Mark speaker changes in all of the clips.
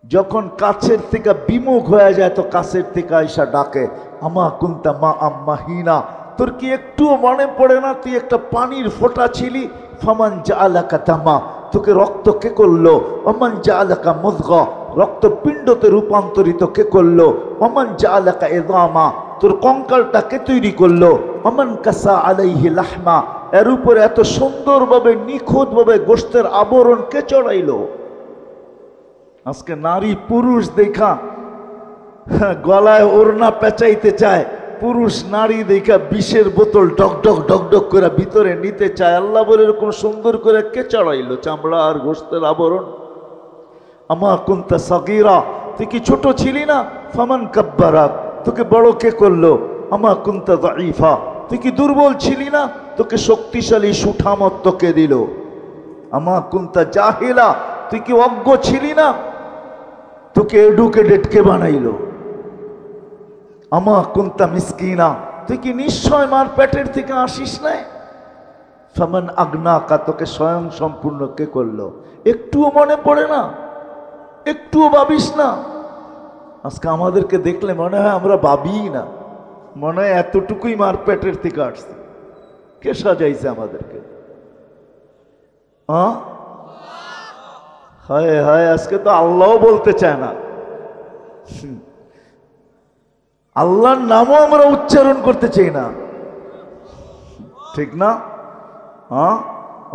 Speaker 1: যখন কাছের থেকে বিমুখ হয়ে যায় তো কাছের থেকে আইসা ডাকে, আমা কুন্তা মা আম্মাহিনা, তোর কি একটুও মনে পড়ে না তুই একটা পানির ফোঁটা ছিলি? ফামান জাআলাকা তামা, তোকে রক্ত কে করলো? ওমান জাআলাকা মুযগা, রক্তপিণ্ডতে রূপান্তরিত কে করলো? ওমান জাআলাকা ইযামা, তোর কঙ্কালটা কে তৈরি করলো? ওমান কাসা আলাইহি লাহমা, এর উপরে এত সুন্দরভাবে নিখুঁতভাবে গোশতের আবরণ কে চড়াইলো? আজকে নারী পুরুষ দেখা গলায় ওড়না পেঁচাইতে চায়, পুরুষ নারী দেখা বিষের বোতল ডক ডক করে ভিতরে নিতে চায়। আল্লাহ বলে এরকম সুন্দর করে কে চড়াইলো চামড়া আর গোশতের আবরণ? আমা কুনতা সাগীরা, তুই কি ছোট ছিলি না? ফামান কাব্বারাক, তোকে বড় কে করলো? আমা কুনতা যায়ীফা, তুই কি দুর্বল ছিলি না? তোকে শক্তিশালী সুঠামত্ব কে দিল? আমা কুনতা জাহিলা, তুই কি অজ্ঞ ছিলি না? তোকে এডুকেটেড কে বানাইলো? আমা কুনতা মিসকিনা, তুই কি নিশ্চয় মার পেটের থেকে আসিস না? ফামান আগনাকা, তোকে স্বয়ং সম্পূর্ণ কে করলো? একটুও মনে পড়ে না? একটুও ভাবিস না? আজকে আমাদেরকে দেখলে মনে হয় আমরা ভাবিই না, মনে হয় এতটুকুই মার পেটের থেকে আসছে। কে সাজাইছে আমাদেরকে? হায় হায়, আজকে তো আল্লাহও বলতে চায় না, আল্লাহর নামও আমরা উচ্চারণ করতে চাই না, ঠিক না?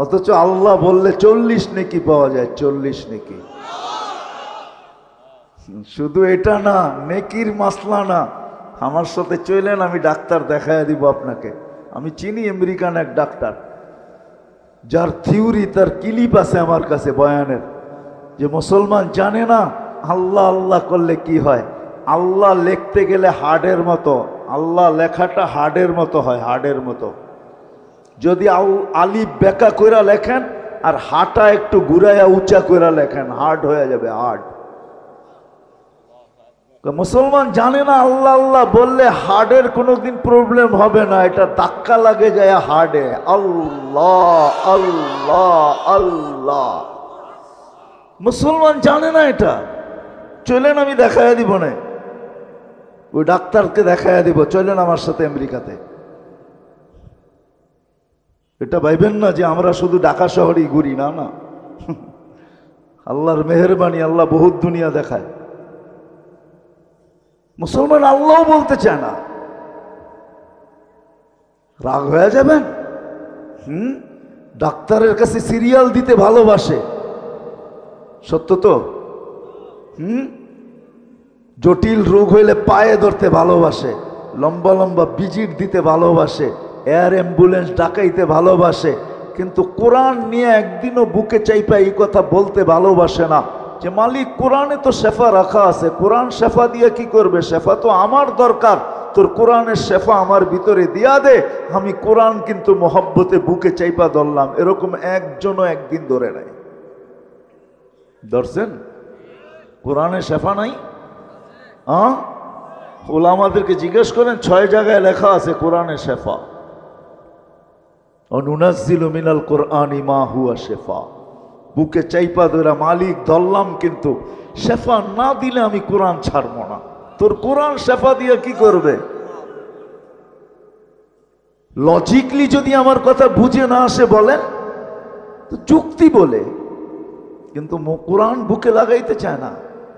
Speaker 1: অথচ আল্লাহ বললে 40 নেকি পাওয়া যায়, 40 নেকি। শুধু এটা না, নেকির মাসলা না। আমার সাথে চলেন, আমি ডাক্তার দেখায় দিব আপনাকে। আমি চিনি আমেরিকান এক ডাক্তার, যার থিওরি, তার ক্লিপ আছে আমার কাছে বয়ানের, যে মুসলমান জানে না আল্লাহ আল্লাহ করলে কি হয়। আল্লাহ লিখতে গেলে হাড়ের মতো, আল্লাহ লেখাটা হাড়ের মতো হয়, হাড়ের মতো। যদি আলিফ বেকা কইরা লেখেন আর হাটা একটু ঘুরাইয়া উঁচা কইরা লেখেন, হার্ড হয়ে যাবে, হার্ড। মুসলমান জানে না আল্লাহ আল্লাহ বললে হার্ডের কোনোদিন প্রবলেম হবে না, এটা ধাক্কা লাগে যায় হার্ডে। আল্লাহ আল্লাহ আল্লাহ, মুসলমান জানে না এটা। চলেন আমি দেখাইয়া দিব না, ওই ডাক্তারকে দেখাইয়া দিব, চলেন আমার সাথে আমেরিকাতে। এটা ভাইবেন না যে আমরা শুধু ঢাকা শহরেই ঘুরি, না না, আল্লাহর মেহেরবানি, আল্লাহ বহুত দুনিয়া দেখায়। মুসলমান আল্লাহ বলতে চায় না, রাগ হয়ে যাবেন। ডাক্তারের কাছে সিরিয়াল দিতে ভালোবাসে, সত্য তো? জটিল রোগ হইলে পায়ে ধরতে ভালোবাসে, লম্বা লম্বা ভিজিট দিতে ভালোবাসে, এয়ার অ্যাম্বুলেন্স ডাকাইতে ভালোবাসে, কিন্তু কোরআন নিয়ে একদিনও বুকে চাইপা এই কথা বলতে ভালোবাসে না যে মালিক কোরআনে তো শেফা রাখা আছে, কোরআন শেফা দিয়ে কি করবে? শেফা তো আমার দরকার, তোর কোরআনের শেফা আমার ভিতরে দিয়া দে, আমি কোরআন কিন্তু মহব্বতে বুকে চাইপা ধরলাম। এরকম একজনও একদিন ধরে নাই। ধরছেন? কোরআনে শেফা নাই? ওলামাদেরকে জিজ্ঞেস করেন, 6 জায়গায় লেখা আছে কোরআনে শেফা। অনুনাজ্জিলু মিনাল কোরআনি মা হুয়া শেফা। বুকে চাইপা ধরা মালিক ধরলাম, কিন্তু শেফা না দিলে আমি কোরআন ছাড়বো না। তোর কোরআন শেফা দিয়ে কি করবে? লজিকলি যদি আমার কথা বুঝে না আসে বলেন তো যুক্তি বলে, কিন্তু কোরআন বুকে লাগাইতে চায় না,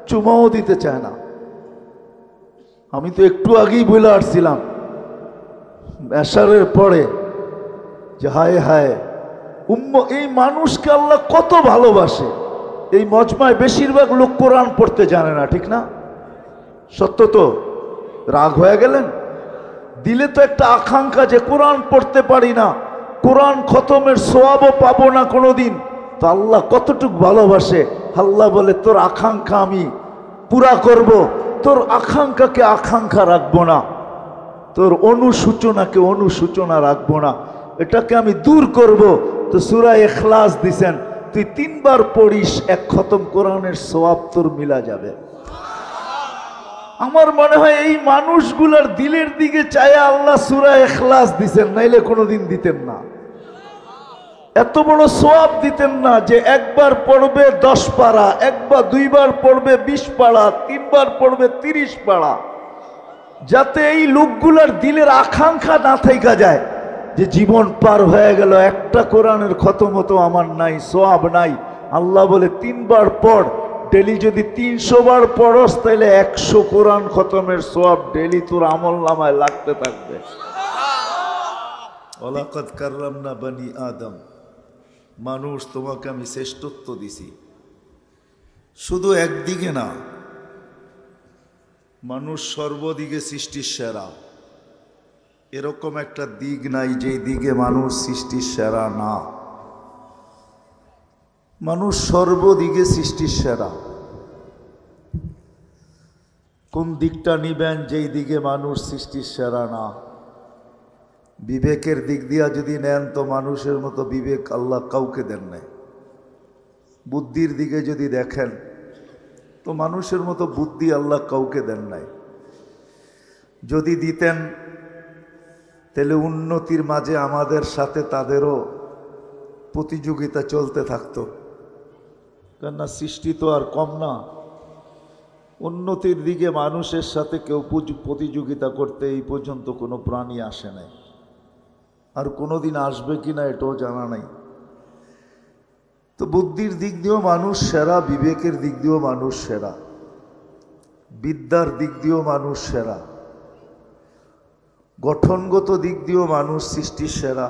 Speaker 1: চুমাও দিতে চায় না। আমি তো একটু আগেই বলে আসছিলাম এশারের পরে যে হায় হায় এই মানুষকে আল্লাহ কত ভালোবাসে। এই মজমায় বেশিরভাগ লোক কোরআন পড়তে জানে না, ঠিক না? সত্য তো? রাগ হয়ে গেলেন? দিলে তো একটা আকাঙ্ক্ষা যে কোরআন পড়তে পারি না, কোরআন খতমের সওয়াবও পাবো না কোনোদিন। তো আল্লাহ কতটুকু ভালোবাসে। আল্লাহ বলে তোর আকাঙ্ক্ষা আমি পুরা করব, তোর আকাঙ্ক্ষাকে আকাঙ্ক্ষা রাখবো না, তোর অনুসূচনাকে অনুসূচনা রাখবো না, এটাকে আমি দূর করব। তো সূরা ইখলাস দিছেন, তুই 3 বার পড়িস, 1 খতম কোরআনের সওয়াব তোর মিলা যাবে। আমার মনে হয় এই মানুষগুলার দিলের দিকে চায় আল্লাহ সূরা ইখলাস দিছেন, নাইলে কোনোদিন দিতেন না। এত বড় সওয়াব দিতেন না যে একবার পড়বে 10 পারা, একবার দুইবার পড়বে 20 পারা, তিনবার পড়বে 30 পারা, যাতে এই লোকগুলার দিলের আকাঙ্ক্ষা না থাইকা যায় যে জীবন পার হয়ে গেল, একটা কোরআনের খতম তো আমার নাই, সওয়াব নাই। আল্লাহ বলে 3 বার পড়, ডেলি যদি 300 বার পড়স তাহলে 100 কোরআন খতমের সওয়াব ডেলি তোর আমল নামায় লাগতে থাকবে। ওয়ালাকাদ কাররামনা বানি আদম, মানুষ তোমাকে আমি শ্রেষ্ঠত্ব দিছি। শুধু একদিকে না, মানুষ সর্বদিকে সৃষ্টির সেরা। এরকম একটা দিক নাই যেই দিকে মানুষ সৃষ্টির সেরা না। মানুষ সর্বদিকে সৃষ্টির সেরা। কোন দিকটা নিবেন যেই দিকে মানুষ সৃষ্টির সেরা না? বিবেকের দিক দিয়া যদি নেন তো মানুষের মতো বিবেক আল্লাহ কাউকে দেন নাই। বুদ্ধির দিকে যদি দেখেন তো মানুষের মতো বুদ্ধি আল্লাহ কাউকে দেন নাই। যদি দিতেন তাহলে উন্নতির মাঝে আমাদের সাথে তাদেরও প্রতিযোগিতা চলতে থাকতো, কেননা সৃষ্টি তো আর কম না। উন্নতির দিকে মানুষের সাথে কেউ প্রতিযোগিতা করতে এই পর্যন্ত কোনো প্রাণী আসে নাই, আর কোনোদিন আসবে কিনা এটাও জানা নাই। তো বুদ্ধির দিক দিয়েও মানুষ সেরা, বিবেকের দিক দিয়েও মানুষ সেরা, বিদ্যার দিক দিয়েও মানুষ সেরা, গঠনগত দিক দিয়েও মানুষ সৃষ্টির সেরা।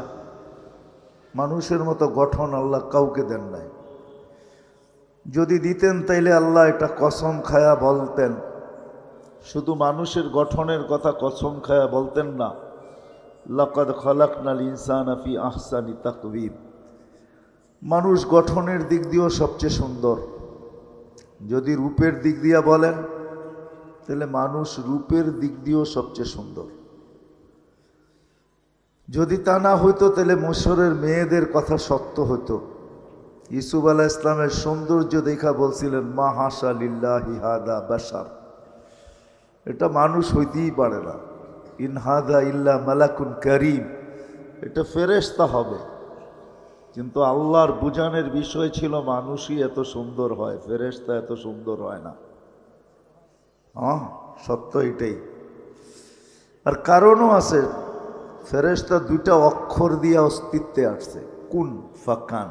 Speaker 1: মানুষের মতো গঠন আল্লাহ কাউকে দেন নাই। যদি দিতেন তাইলে আল্লাহ এটা কসম খায়া বলতেন, শুধু মানুষের গঠনের কথা কসম খায়া বলতেন না, লাকাদ খালাকনাল ইনসানা ফি আহসানি তাকওয়িম। মানুষ গঠনের দিক দিয়েও সবচেয়ে সুন্দর। যদি রূপের দিক দিয়া বলেন তাহলে মানুষ রূপের দিক দিয়েও সবচেয়ে সুন্দর। যদি তা না হইতো তাহলে মিশরের মেয়েদের কথা সত্য হতো। ইউসুফ আলাইহিস সালামের সৌন্দর্য দেখা বলছিলেন মা হাসা লিল্লাহি হাদা বাশার, এটা মানুষ হইতেই পারে না। ইন হাদা ইল্লা মালাকুন কারীম, এটা ফেরেশতা হবে। কিন্তু আল্লাহর বুঝানোর বিষয় ছিল মানুষই এত সুন্দর হয়, ফেরেশতা এত সুন্দর হয় না। সত্য এটাই। আর কারণও আছে, ফেরেশতা 2টা অক্ষর দিয়ে অস্তিত্বে আসছে, কুন ফাকান।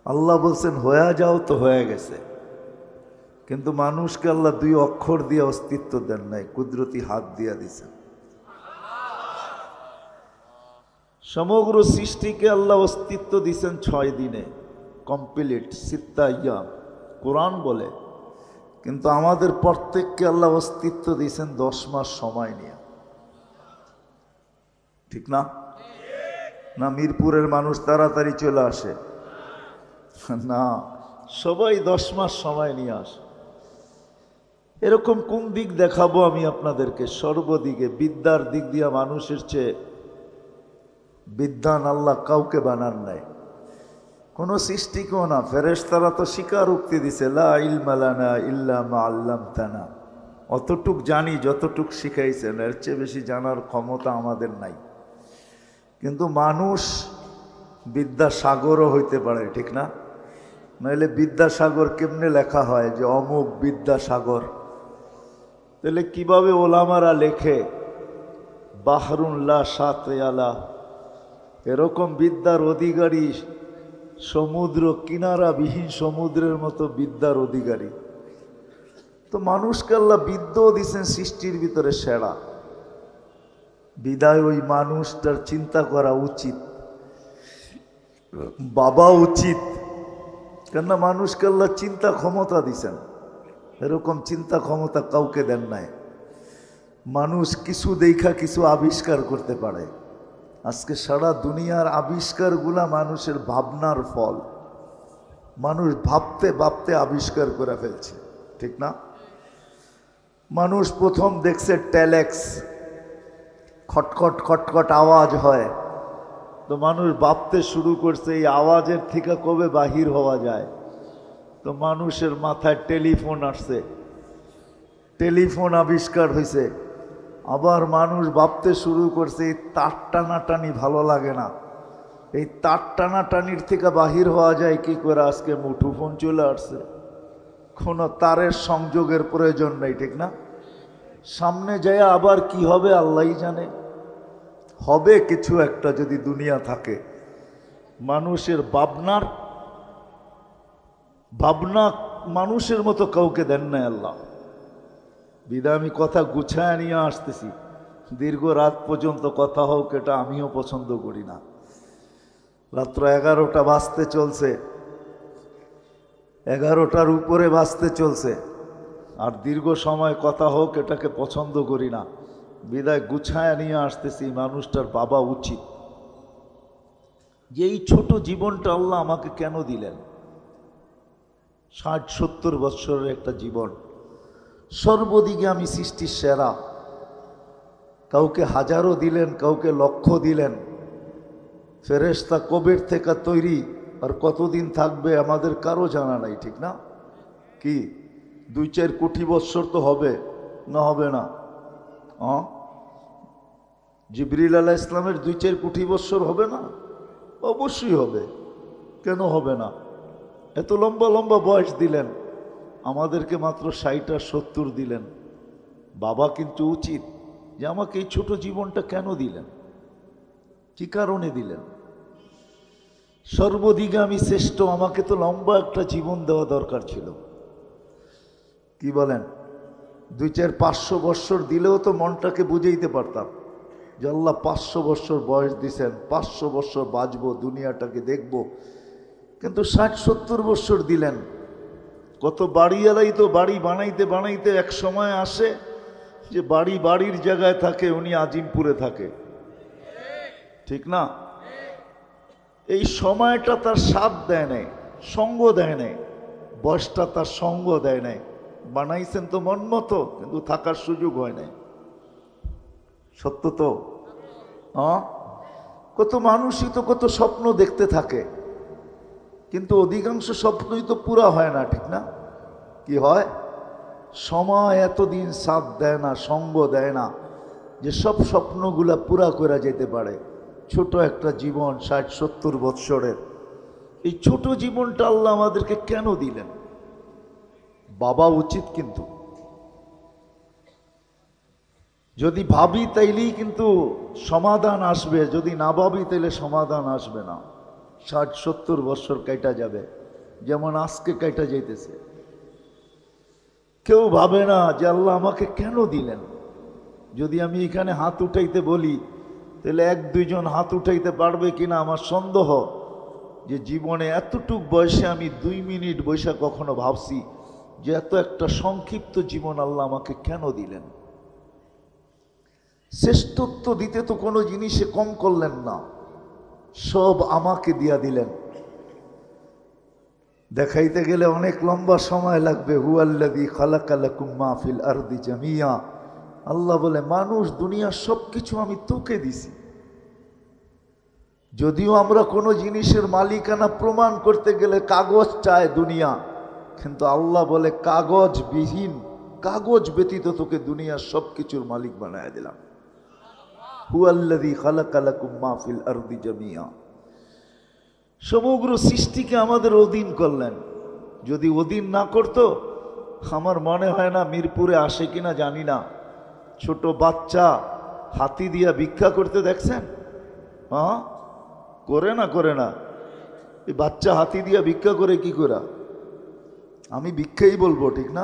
Speaker 1: আল্লাহ বলছেন হয়ে যাও, তো হয়ে গেছে। কিন্তু মানুষকে আল্লাহ 2 অক্ষর দিয়ে অস্তিত্ব দেন নাই, কুদরতি হাত দিয়ে দিছেন। সমগ্র সৃষ্টিকে আল্লাহ অস্তিত্ব দিছেন 6 দিনে, কমপ্লিট, সিত্তা আইয়াম কোরআন বলে। কিন্তু আমাদের প্রত্যেককে আল্লাহ অস্তিত্ব দিয়েছেন 10 মাস সময় নিয়ে, ঠিক না? না মিরপুরের মানুষ তাড়াতাড়ি চলে আসে না, সবাই 10 মাস সময় নিয়ে আসে। এরকম কোন দিক দেখাবো আমি আপনাদেরকে? সর্বদিকে বিদ্যার দিক দিয়া মানুষের চেয়ে বিদ্যান আল্লাহ কাউকে বানান নাই, কোনো সৃষ্টিকেও না। ফেরেশতারা তো স্বীকারোক্তি দিছে, লা ইলমা লানা ইল্লা মা আল্লামতানা, অতটুক জানি যতটুক শিখাইছেন, এর চেয়ে বেশি জানার ক্ষমতা আমাদের নাই। কিন্তু মানুষ বিদ্যাসাগরও হইতে পারে, ঠিক না? নইলে বিদ্যাসাগর কেমনে লেখা হয় যে অমুক বিদ্যাসাগর? তাহলে কিভাবে ওলামারা লেখে বাহরুন লা শাতিয়া, এরকম বিদ্যার অধিকারী, সমুদ্র কিনারাবিহীন সমুদ্রের মতো বিদ্যার অধিকারী। তো মানুষকে আল্লাহ বিদ্যাও দিছেন সৃষ্টির ভিতরে সেরা। বিদায় ওই মানুষটার চিন্তা করা উচিত, বাবা উচিত, কেননা মানুষকে আল্লাহ চিন্তা ক্ষমতা দিছেন। এরকম চিন্তা ক্ষমতা কাউকে দেন নাই। মানুষ কিছু দেখা কিছু আবিষ্কার করতে পারে। আজকে সারা দুনিয়ার আবিষ্কারগুলা মানুষের ভাবনার ফল। মানুষ ভাবতে ভাবতে আবিষ্কার করে ফেলছে, ঠিক না? মানুষ প্রথম দেখছে টেলেক্স, খটখট খটখট আওয়াজ হয়, তো মানুষ ভাবতে শুরু করছে এই আওয়াজের থেকে কবে বাহির হওয়া যায়। তো মানুষের মাথায় টেলিফোন আসছে, টেলিফোন আবিষ্কার হয়েছে। আবার মানুষ ভাবতে শুরু করছে এই তার টানাটানি ভালো লাগে না, এই তার টানাটানির থেকে বাহির হওয়া যায় কি করে? আজকে মুঠোফোন চলে আসছে, কোনো তারের সংযোগের প্রয়োজন নেই, ঠিক না? সামনে যায় আবার কি হবে আল্লাহই জানে। হবে কিছু একটা যদি দুনিয়া থাকে। মানুষের ভাবনা মানুষের মতো কাউকে দেন না আল্লাহ। বিদায় আমি কথা গুছায় নিয়ে আসতেছি, দীর্ঘ রাত পর্যন্ত কথা হোক এটা আমিও পছন্দ করি না। রাত্র 11টা বাজতে চলছে, 11টার উপরে বাজতে চলছে, আর দীর্ঘ সময় কথা হোক এটাকে পছন্দ করি না। বিদায় গুছায় নিয়ে আসতেছি, মানুষটার বাবা উচিত যে এই ছোট জীবনটা আল্লাহ আমাকে কেন দিলেন? 60-70 বৎসরের একটা জীবন, সর্বদিকে আমি সৃষ্টির সেরা। কাউকে হাজারো দিলেন, কাউকে লক্ষ দিলেন। ফেরেশতা কবের থেকে তৈরি আর কতদিন থাকবে আমাদের কারো জানা নাই, ঠিক না? কি 2-4 কোটি বৎসর তো হবে না? হবে না? জিবরিল আলাইহিস ইসলামের 2-4 কোটি বৎসর হবে না? অবশ্যই হবে, কেন হবে না? এত লম্বা লম্বা বয়স দিলেন, আমাদেরকে মাত্র 60 আর 70 দিলেন। বাবা কিন্তু উচিত যে আমাকে এই ছোট জীবনটা কেন দিলেন, কি কারণে দিলেন? সর্বদিকে আমি শ্রেষ্ঠ, আমাকে তো লম্বা একটা জীবন দেওয়া দরকার ছিল। কি বলেন? 2-4-500 বৎসর দিলেও তো মনটাকে বুঝাইতে পারতাম যে আল্লাহ 500 বৎসর বয়স দিছেন, 500 বৎসর বাঁচবো, দুনিয়াটাকে দেখব। কিন্তু 60-70 বৎসর দিলেন। কত বাড়িওয়ালাই তো বাড়ি বানাইতে বানাইতে এক সময় আসে যে বাড়ির জায়গায় থাকে, উনি আজিমপুরে থাকে, ঠিক না? এই সময়টা তার সাথ দেয় নাই, সঙ্গ দেয় নাই, বয়সটা তার সঙ্গ দেয় নাই। বানাইছেন তো মন মতো, কিন্তু থাকার সুযোগ হয় নাই। সত্য তো? কত মানুষই তো কত স্বপ্ন দেখতে থাকে, কিন্তু অধিকাংশ স্বপ্নই তো পুরা হয় না, ঠিক না? কি হয়? সময় এতদিন সাথ দেয় না, সঙ্গ দেয় না যে সব স্বপ্নগুলা পুরা করে যেতে পারে। ছোট একটা জীবন 60-70 বৎসরের, এই ছোট জীবনটা আল্লাহ আমাদেরকে কেন দিলেন? বাবা উচিত, কিন্তু যদি ভাবি তাইলেই কিন্তু সমাধান আসবে, যদি না ভাবি তাইলে সমাধান আসবে না। 60-70 বৎসর কাইটা যাবে, যেমন আজকে কাইটা যাইতেছে। কেউ ভাবে না যে আল্লাহ আমাকে কেন দিলেন। যদি আমি এখানে হাত উঠাইতে বলি তাহলে 1-2 জন হাত উঠাইতে পারবে কিনা আমার সন্দেহ। যে জীবনে এতটুক বয়সে আমি 2 মিনিট বসে কখনো ভাবছি যে এত একটা সংক্ষিপ্ত জীবন আল্লাহ আমাকে কেন দিলেন। শ্রেষ্ঠত্ব দিতে তো কোনো জিনিসে কম করলেন না, সব আমাকে দিয়া দিলেন। দেখাইতে গেলে অনেক লম্বা সময় লাগবে। হুয়াল্লাযী খালাকা লাকুম মা ফিল আরদি জামিয়া। আল্লাহ বলে মানুষ দুনিয়ার সব কিছু আমি তোকে দিছি। যদিও আমরা কোনো জিনিসের মালিকানা প্রমাণ করতে গেলে কাগজ চায় দুনিয়া, কিন্তু আল্লাহ বলে কাগজবিহীন, কাগজ ব্যতীত তোকে দুনিয়ার সব কিছুর মালিক বানায় দিলাম। হুয়াল্লাযী খালাকা লাকুম মা ফিল আরদি জামিয়া। সমগ্র সৃষ্টিকে আমাদের অধীন করলেন। যদি অধীন না করত, আমার মনে হয় না মিরপুরে আসে কিনা জানি না, ছোট বাচ্চা হাতি দিয়া ভিক্ষা করতে দেখছেন? করে না। এই বাচ্চা হাতি দিয়া ভিক্ষা করে কি করে? আমি ভিক্ষাই বলবো, ঠিক না?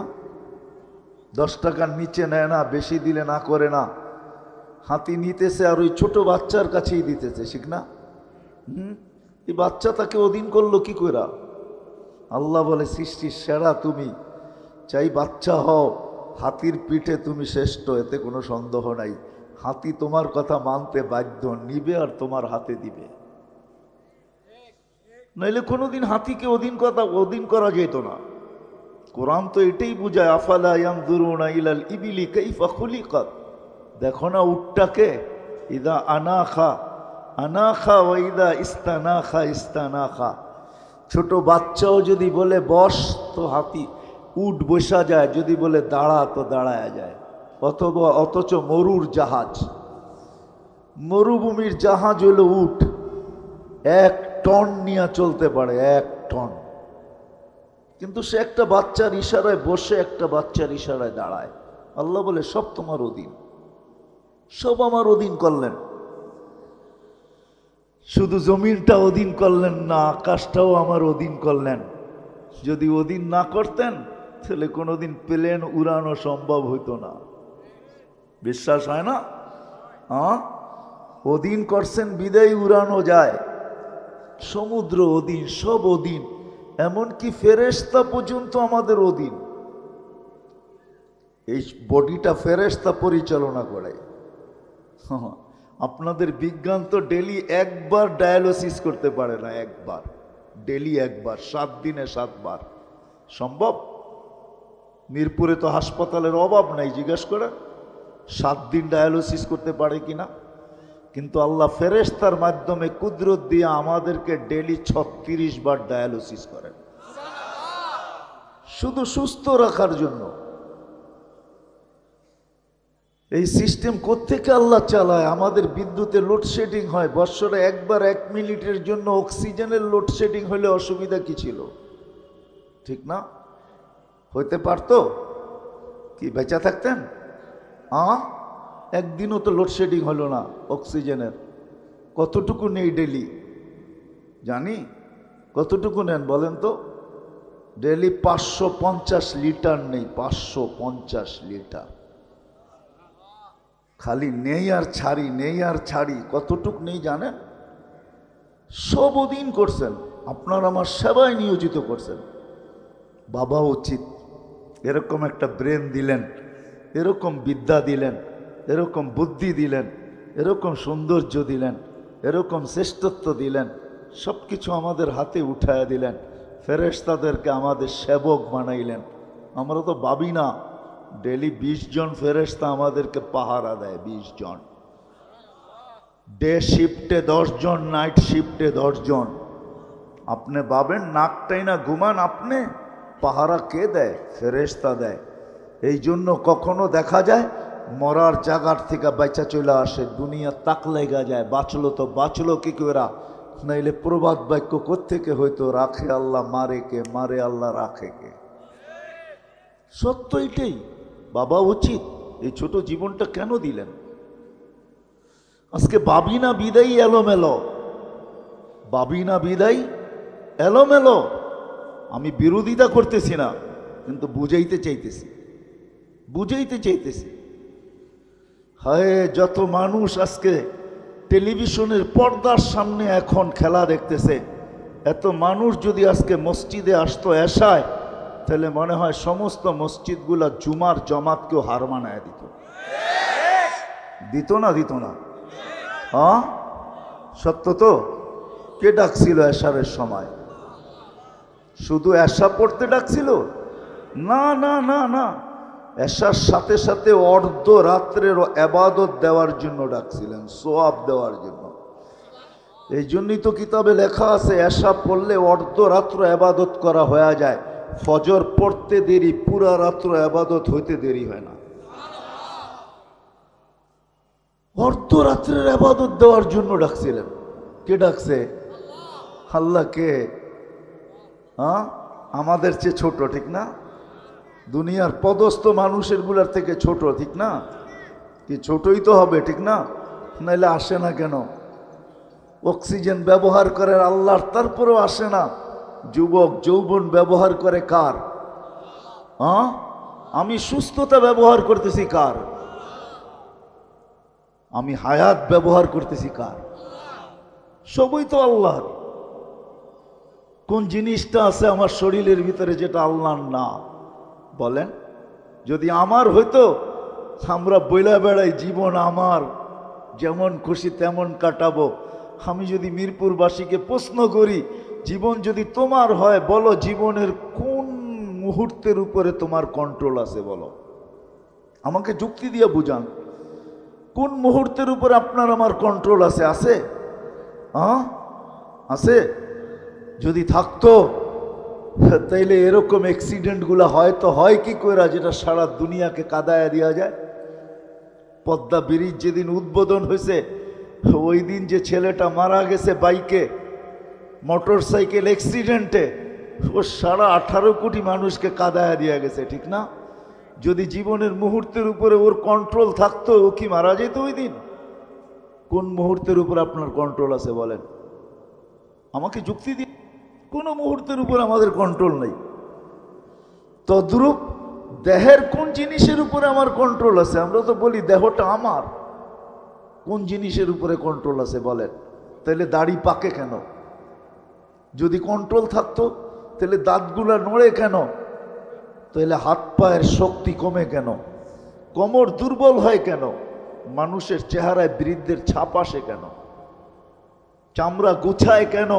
Speaker 1: 10 টাকার নিচে নেয় না, বেশি দিলে না করে না। হাতি নিতেছে আর ওই ছোট বাচ্চার কাছেই দিতেছে, ঠিক না? এই বাচ্চা তাকে অধীন করলো কি করে? আল্লাহ বলে সৃষ্টির সেরা তুমি, চাই বাচ্চা হও, হাতির পিঠে তুমি শ্রেষ্ঠ, এতে কোনো সন্দেহ নাই। হাতি তোমার কথা মানতে বাধ্য, নিবে আর তোমার হাতে দিবে। নইলে কোনোদিন হাতিকে অধীন করা যেত না। কোরআন তো এটাই বুঝায়, আফালা ইয়ানজুরুনা ইলাল ইবিলি কাইফা খুলিকাত। দেখো না উটটাকে, ইদা আনাখা ওয়া ইদা ইস্তানাখা। ছোট বাচ্চাও যদি বলে বস তো হাতি উট বসা যায়, যদি বলে দাঁড়া তো দাঁড়ায় যায়। অথচ মরুর জাহাজ, মরুভূমির জাহাজ হলো উট। 1 টন নিয়ে চলতে পারে, 1 টন। কিন্তু সে একটা বাচ্চার ইশারায় বসে, একটা বাচ্চার ইশারায় দাঁড়ায়। আল্লাহ বলে সব তোমার অধীন, সব আমার অধীন করলেন। শুধু জমিনটা অধীন করলেন না, আকাশটাও আমার অধীন করলেন। যদি অধীন না করতেন তাহলে কোনোদিন প্লেন উড়ানো সম্ভব হইতো না। বিশ্বাস হয় না? অধীন করছেন বিদায় উড়ানো যায়। সমুদ্র অধীন, সব অধীন, এমনকি ফেরেশতা পর্যন্ত আমাদের অধীন। এই বডিটা ফেরেশতা পরিচালনা করে। আপনাদের বিজ্ঞান তো ডেলি একবার ডায়ালিসিস করতে পারে না, একবার, ডেলি একবার, 7 দিনে 7 বার সম্ভব? মিরপুরে তো হাসপাতালের অভাব নাই, জিজ্ঞেস করে 7 দিন ডায়ালিসিস করতে পারে কিনা। কিন্তু আল্লাহ ফেরেশতার মাধ্যমে কুদরত দিয়ে আমাদেরকে ডেলি 36 বার ডায়ালিসিস করেন, শুধু সুস্থ রাখার জন্য। এই সিস্টেম কোত্থেকে আল্লাহ চালায়? আমাদের বিদ্যুতের লোডশেডিং হয়, বৎসরে একবার 1 মিনিটের জন্য অক্সিজেনের লোডশেডিং হলে অসুবিধা কি ছিল? ঠিক না? হইতে পারতো কি বেঁচে থাকতেন? একদিনও তো লোডশেডিং হলো না অক্সিজেনের। কতটুকু নেই ডেলি জানি? কতটুকু নেন বলেন তো? ডেলি 550 লিটার নেই, 550 লিটার। খালি নেই আর ছাড়ি, নেই আর ছাড়ি, কতটুক নেই জানেন? সব অধীন করছেন, আপনার আমার সেবায় নিয়োজিত করছেন। বাবা উচিত এরকম একটা ব্রেন দিলেন, এরকম বিদ্যা দিলেন, এরকম বুদ্ধি দিলেন, এরকম সৌন্দর্য দিলেন, এরকম শ্রেষ্ঠত্ব দিলেন, সব কিছু আমাদের হাতে উঠায় দিলেন। ফেরেশতাদেরকে আমাদের সেবক বানাইলেন। আমরা তো ভাবি না ডেলি 20 জন ফেরেশতা আমাদেরকে পাহারা দেয়, 20 জন। ডে শিফটে 10 জন, নাইট শিফটে 10 জন। আপনি ভাবেন নাকটাই না ঘুমান, আপনি পাহারা কে দেয়? ফেরেশতা দেয়। এই জন্য কখনো দেখা যায় মরার জায়গার থেকে বাইচা চলে আসে, দুনিয়া তাক লেগা যায়, বাঁচলো তো বাঁচলো কি করে? নাইলে প্রবাদ বাক্য কোত্থেকে হয়তো, রাখে আল্লাহ মারে কে, মারে আল্লাহ রাখে কে। সত্য এটাই। বাবা উচিত এই ছোট জীবনটা কেন দিলেন? আজকে ভাবি না বিদায় এলোমেলো, ভাবি না বিদায় এলোমেলো। আমি বিরোধিতা করতেছি না, কিন্তু বুঝাইতে চাইতেছি, বুঝাইতে চাইতেছি। হায়, যত মানুষ আজকে টেলিভিশনের পর্দার সামনে এখন খেলা দেখতেছে, এত মানুষ যদি আজকে মসজিদে আসতো এশায়, তাহলে মনে হয় সমস্ত মসজিদগুলা জুমার জমাতকেও হার মানায় দিত। দিত না? দিত না? সত্য তো? কে ডাকছিল এশারের সময়? শুধু এশা পড়তে ডাকছিল? না না না না, এশার সাথে সাথে অর্ধ রাত্রের ইবাদত দেওয়ার জন্য ডাকছিলেন, সোয়াব দেওয়ার জন্য। এই জন্যই তো কিতাবে লেখা আছে এশা পড়লে অর্ধ রাত্র ইবাদত করা হয়ে যায়, ফজর পড়তে দেরি, পুরা রাত্র ইবাদত হইতে দেরি হয় না। অর্ধ রাত্রের ইবাদত দেওয়ার জন্য ডাকছিলেন। কে ডাকছে? আল্লাহ। কে? আমাদের চেয়ে ছোট, ঠিক না? দুনিয়ার পদস্থ মানুষের গুলার থেকে ছোট, ঠিক না? কি ছোটই তো হবে, ঠিক না? নাইলে আসে না কেন? অক্সিজেন ব্যবহার করে আল্লাহর, তারপরেও আসে না। যুবক যৌবন ব্যবহার করে কার? আমি সুস্থতা ব্যবহার করতেছি কার? আমি হায়াত ব্যবহার করতেছি কার? সবই তো আল্লাহর। কোন জিনিসটা আছে আমার শরীরের ভিতরে যেটা আল্লাহর না? বলেন। যদি আমার হইতো, আমরা বইলা বেড়াই জীবন আমার, যেমন খুশি তেমন কাটাবো। আমি যদি মিরপুরবাসীকে প্রশ্ন করি, জীবন যদি তোমার হয়, বলো জীবনের কোন মুহূর্তের উপরে তোমার কন্ট্রোল আছে? বলো, আমাকে যুক্তি দিয়ে বুঝান। কোন মুহূর্তের উপরে আপনার আমার কন্ট্রোল আছে? আছে? আছে? যদি থাকতো তাইলে এরকম অ্যাক্সিডেন্টগুলো হয়তো হয় কি করে, যেটা সারা দুনিয়াকে কাদায়া দেওয়া যায়। পদ্মা ব্রিজ যেদিন উদ্বোধন হয়েছে, ওই দিন যে ছেলেটা মারা গেছে বাইকে, মোটর সাইকেল অ্যাক্সিডেন্টে ও 18.5 কোটি মানুষকে কাদায়া দিয়া গেছে, ঠিক না? যদি জীবনের মুহূর্তের উপরে ওর কন্ট্রোল থাকতো, ও কি মারা যেত ওই দিন? কোন মুহূর্তের উপর আপনার কন্ট্রোল আছে বলেন? আমাকে যুক্তি দিন। কোনো মুহূর্তের উপর আমাদের কন্ট্রোল নেই। তদ্রূপ দেহের কোন জিনিসের উপরে আমার কন্ট্রোল আছে? আমরা তো বলি দেহটা আমার। কোন জিনিসের উপরে কন্ট্রোল আছে বলেন? তাহলে দাড়ি পাকে কেন? যদি কন্ট্রোল থাকতো তাহলে দাঁতগুলা নড়ে কেন? তাহলে হাত পায়ের শক্তি কমে কেন? কোমর দুর্বল হয় কেন? মানুষের চেহারায় বৃদ্ধের ছাপ আসে কেন? চামড়া গুছায় কেন?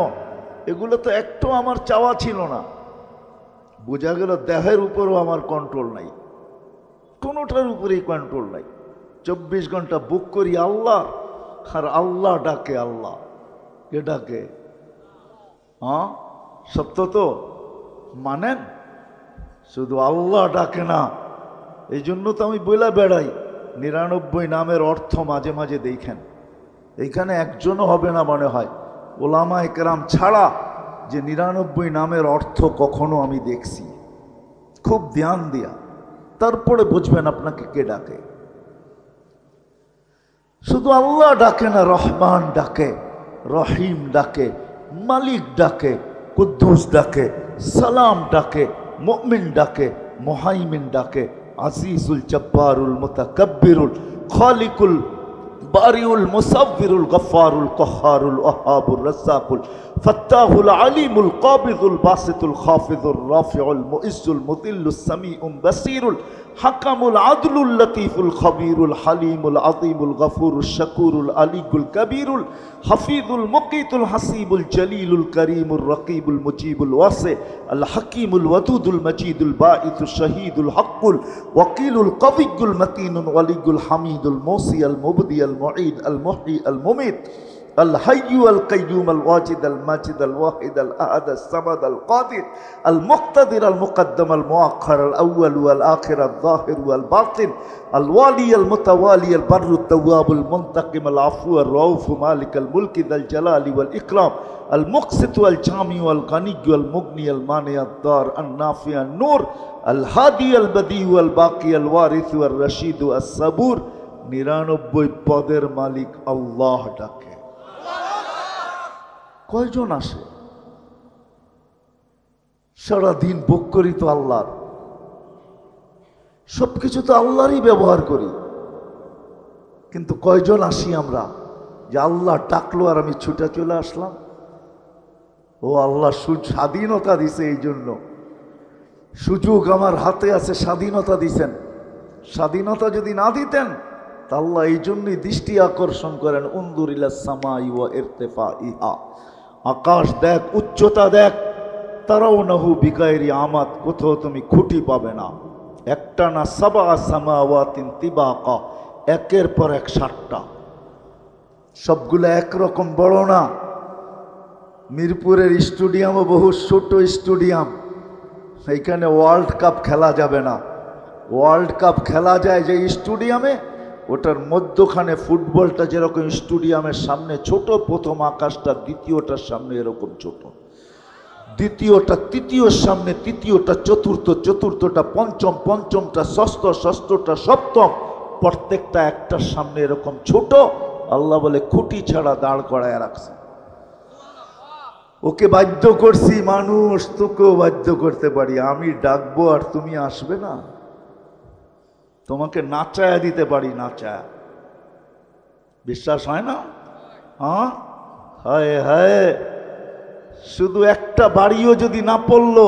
Speaker 1: এগুলো তো একটু আমার চাওয়া ছিল না। বোঝা গেল দেহের উপরও আমার কন্ট্রোল নাই, কোনোটার উপরেই কন্ট্রোল নাই। 24 ঘন্টা বুক করি আল্লাহ, আর আল্লাহ ডাকে আল্লাহ। কে ডাকে? হ্যাঁ, সত্য তো মানেন? শুধু আল্লাহ ডাকে না। এই জন্য তো আমি বইলা বেড়াই 99 নামের অর্থ মাঝে মাঝে দেখেন। এইখানে একজনও হবে না মনে হয় ওলামায়ে কেরাম ছাড়া যে 99 নামের অর্থ কখনো আমি দেখছি। খুব ধ্যান দিয়া তারপরে বুঝবেন আপনাকে কে ডাকে। শুধু আল্লাহ ডাকে না, রহমান ডাকে, রহিম ডাকে, মালিক ডাকে, কুদ্দুস ডাকে, সালাম ডাকে, মুমিন ডাকে, মুহাইমিন ডাকে, আজিজুল জব্বারুল মুতাকাব্বিরুল খালিকুল বারিউল মুসাব্বিরুল গফফারুল কহ্হারুল ওয়াহাবুর রাজ্জাকুল ফাত্তাহুল আলিমুল কাবিদুল বাসিতুল খাফিজুর রাফিউল মুইজ্জুল মুদিল্লুস সামিউম বাসিরুল হাকামুল আদলুল লতীফুল খবীরুল হালিমুল আযীমুল গফুরুশ শাকুরুল আলিকুল কবীরুল হাফিজুল মুকিতুল হাসিবুল জলিলুল করিমুর রকিবুল মুজিবুল ওয়াসি আল হাকিমুল ওয়াদুদুল মজিদুল বাঈসুশ শহীদুল হকুল ওয়াকিলুল কবিয়ুল মতিনুল ওয়ালিউল হামিদুল মুসি আল মুবদি আল মুঈদ আল মুহয়ি আল মুমিত الحي القيوم الواجد الماجد الواحد الأحد الصمد القادر المقتدر المقدم المؤخر الأول والآخر الظاهر والباطن الوالي المتوالي البر التواب المنتقم العفو الرؤوف مالك الملك ذا الجلال والإكرام المقسط والجامع والغني والمغني المانع الضار النافع النور الهادي البديع والباقي الوارث والرشيد الصبور 99 পদের মালিক আল্লাহ ডাকে। কয়জন আসে? সারাদিন ভোগ করি তো আল্লাহর, সবকিছু তো আল্লাহরই ব্যবহার করি, কিন্তু কয়জন আসি আমরা যে আল্লাহ ডাকলো আর আমি ছুটে চলে আসলাম? ও আল্লাহ স্বাধীনতা দিছে, এই জন্য সুযোগ আমার হাতে আছে, স্বাধীনতা দিছেন। স্বাধীনতা যদি না দিতেন তা আল্লাহ এই জন্যই দৃষ্টি আকর্ষণ করেন, উনজুর ইলাস সামাই ওয়া ইরতিফাইহা, আকাশ দেখ, উচ্চতা দেখ, তারাউনাহু বিগাইরি আমাদ, কোথাও তুমি খুঁটি পাবে না। একটা না, সাবা সামাওয়াতিন তিবাকা, একের পর এক 7টা, সবগুলো একরকম বড় না। মিরপুরের স্টেডিয়ামও বহু ছোট স্টেডিয়াম, এইখানে ওয়ার্ল্ড কাপ খেলা যাবে না। ওয়ার্ল্ড কাপ খেলা যায় যে স্টেডিয়ামে, ওটার মধ্যখানে ফুটবলটা যেরকম স্টেডিয়ামের সামনে ছোট, প্রথম আকাশটা দ্বিতীয়টার সামনে এরকম ছোট, দ্বিতীয়টা তৃতীয়র সামনে, তৃতীয়টা চতুর্থ, চতুর্থটা পঞ্চম, পঞ্চমটা ষষ্ঠ, ষষ্ঠটা সপ্তম, প্রত্যেকটা একটার সামনে এরকম ছোট। আল্লাহ বলে খুঁটি ছাড়া দাঁড় করায় রাখছে। ওকে বাধ্য করছি, মানুষ তোকেও বাধ্য করতে পারি, আমি ডাকবো আর তুমি আসবে না। তোমাকে নাচায়া দিতে পারি, নাচায়া। বিশ্বাস হয় না? হ্যাঁ, হায় হায়, শুধু একটা বাড়িও যদি না পড়লো,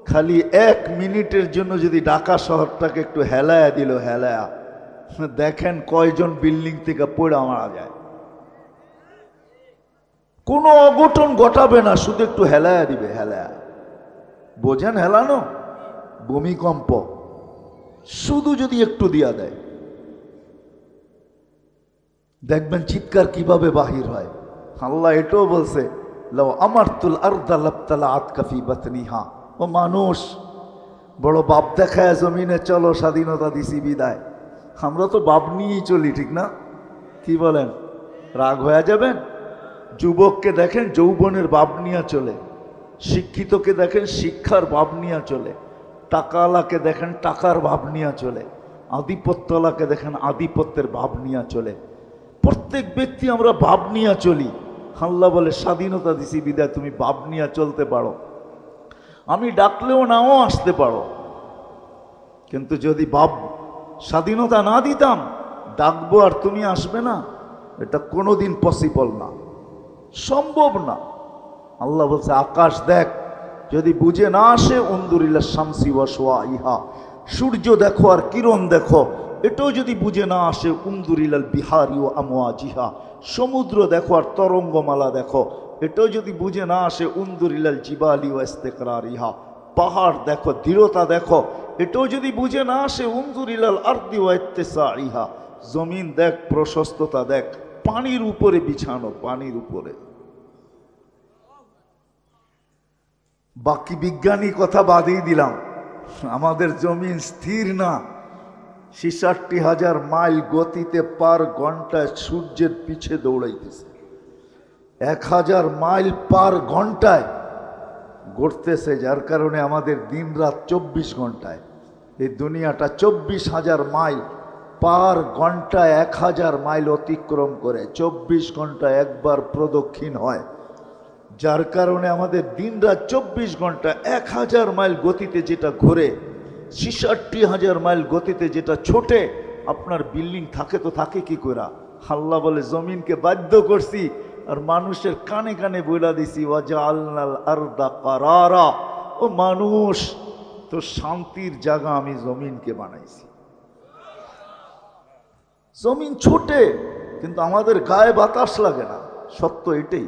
Speaker 1: খালি 1 মিনিটের জন্য যদি ঢাকা শহরটাকে একটু হেলায়া দিল, হেলায়া, দেখেন কয়জন বিল্ডিং থেকে পড়ে মারা যায়। কোনো অঘটন ঘটাবে না, শুধু একটু হেলায়া দিবে, হেলায়া। বোঝেন হেলানো? ভূমিকম্প শুধু যদি একটু দিয়া দেয়, দেখবেন চিৎকার কিভাবে বাহির হয়। আল্লাহ এটাও বলছে, লাউ আমারতুল আরদা লাবতালাআত কাফি বাতনিহা। ও মানুষ, বড় বাপ দেখায় জমিনে চলো, স্বাধীনতা দিছি বিদায়। আমরা তো বাপ নিয়েই চলি, ঠিক না? কি বলেন? রাগ হয়ে যাবেন? যুবককে দেখেন যৌবনের ভাব নিয়ে চলে, শিক্ষিতকে দেখেন শিক্ষার ভাব নিয়ে চলে, টাকাওয়ালাকে দেখেন টাকার ভাব নিয়ে চলে, আধিপত্যওয়ালাকে দেখেন আধিপত্যের ভাব নিয়ে চলে। প্রত্যেক ব্যক্তি আমরা ভাব নিয়ে চলি। আল্লাহ বলে স্বাধীনতা দিছি বিদায় তুমি ভাব নিয়ে চলতে পারো, আমি ডাকলেও নাও আসতে পারো। কিন্তু যদি ভাব স্বাধীনতা না দিতাম, ডাকবো আর তুমি আসবে না, এটা কোনোদিন পসিবল না, সম্ভব না। আল্লাহ বলছে আকাশ দেখ, যদি বুঝে না আসে উন্দুরিল্লা শামসি ওয়াসওয়া ইহা, সূর্য দেখো আর কিরণ দেখো, এটাও যদি বুঝে না আসে উন্দুরিলাল বিহারি ও আমওয়াজিহা, সমুদ্র দেখো আর তরঙ্গমালা দেখো, এটাও যদি বুঝে না আসে উন্দুরিলাল জিবালি ও ইস্তেকরারিহা, পাহাড় দেখো দৃঢ়তা দেখো, এটাও যদি বুঝে না আসে উন্দুরিলাল আরদি ও ইত্তেসাইহা, জমিন দেখ প্রশস্ততা দেখ, পানির উপরে বিছানো, পানির উপরে। বাকি বিজ্ঞানী কথা বাদই দিলাম, আমাদের জমিন স্থির না, ৬৬,০০০ মাইল গতিতে পার ঘন্টায় সূর্যের পিছে দৌড়াইতেছে, ১,০০০ মাইল পার ঘন্টায় ঘুরতেছে, যার কারণে আমাদের দিন রাত ২৪ ঘন্টায়। এই দুনিয়াটা ২৪,০০০ মাইল পার ঘন্টায় ১,০০০ মাইল অতিক্রম করে, ২৪ ঘন্টায় একবার প্রদক্ষিণ হয়, যার কারণে আমাদের দিন রাত ২৪ ঘন্টা। ১,০০০ মাইল গতিতে যেটা ঘোরে, ৬৬,০০০ মাইল গতিতে যেটা ছোটে, আপনার বিল্ডিং থাকে তো থাকে কি করে? আল্লাহ বলে জমিনকে বাধ্য করছি আর মানুষের কানে কানে বইলা দিছি ওয়াজআলনাল আরদা কারারা, ও মানুষ তো শান্তির জায়গা আমি জমিনকে বানাইছি। জমিন ছোটে কিন্তু আমাদের গায়ে বাতাস লাগে না, সত্য এটাই,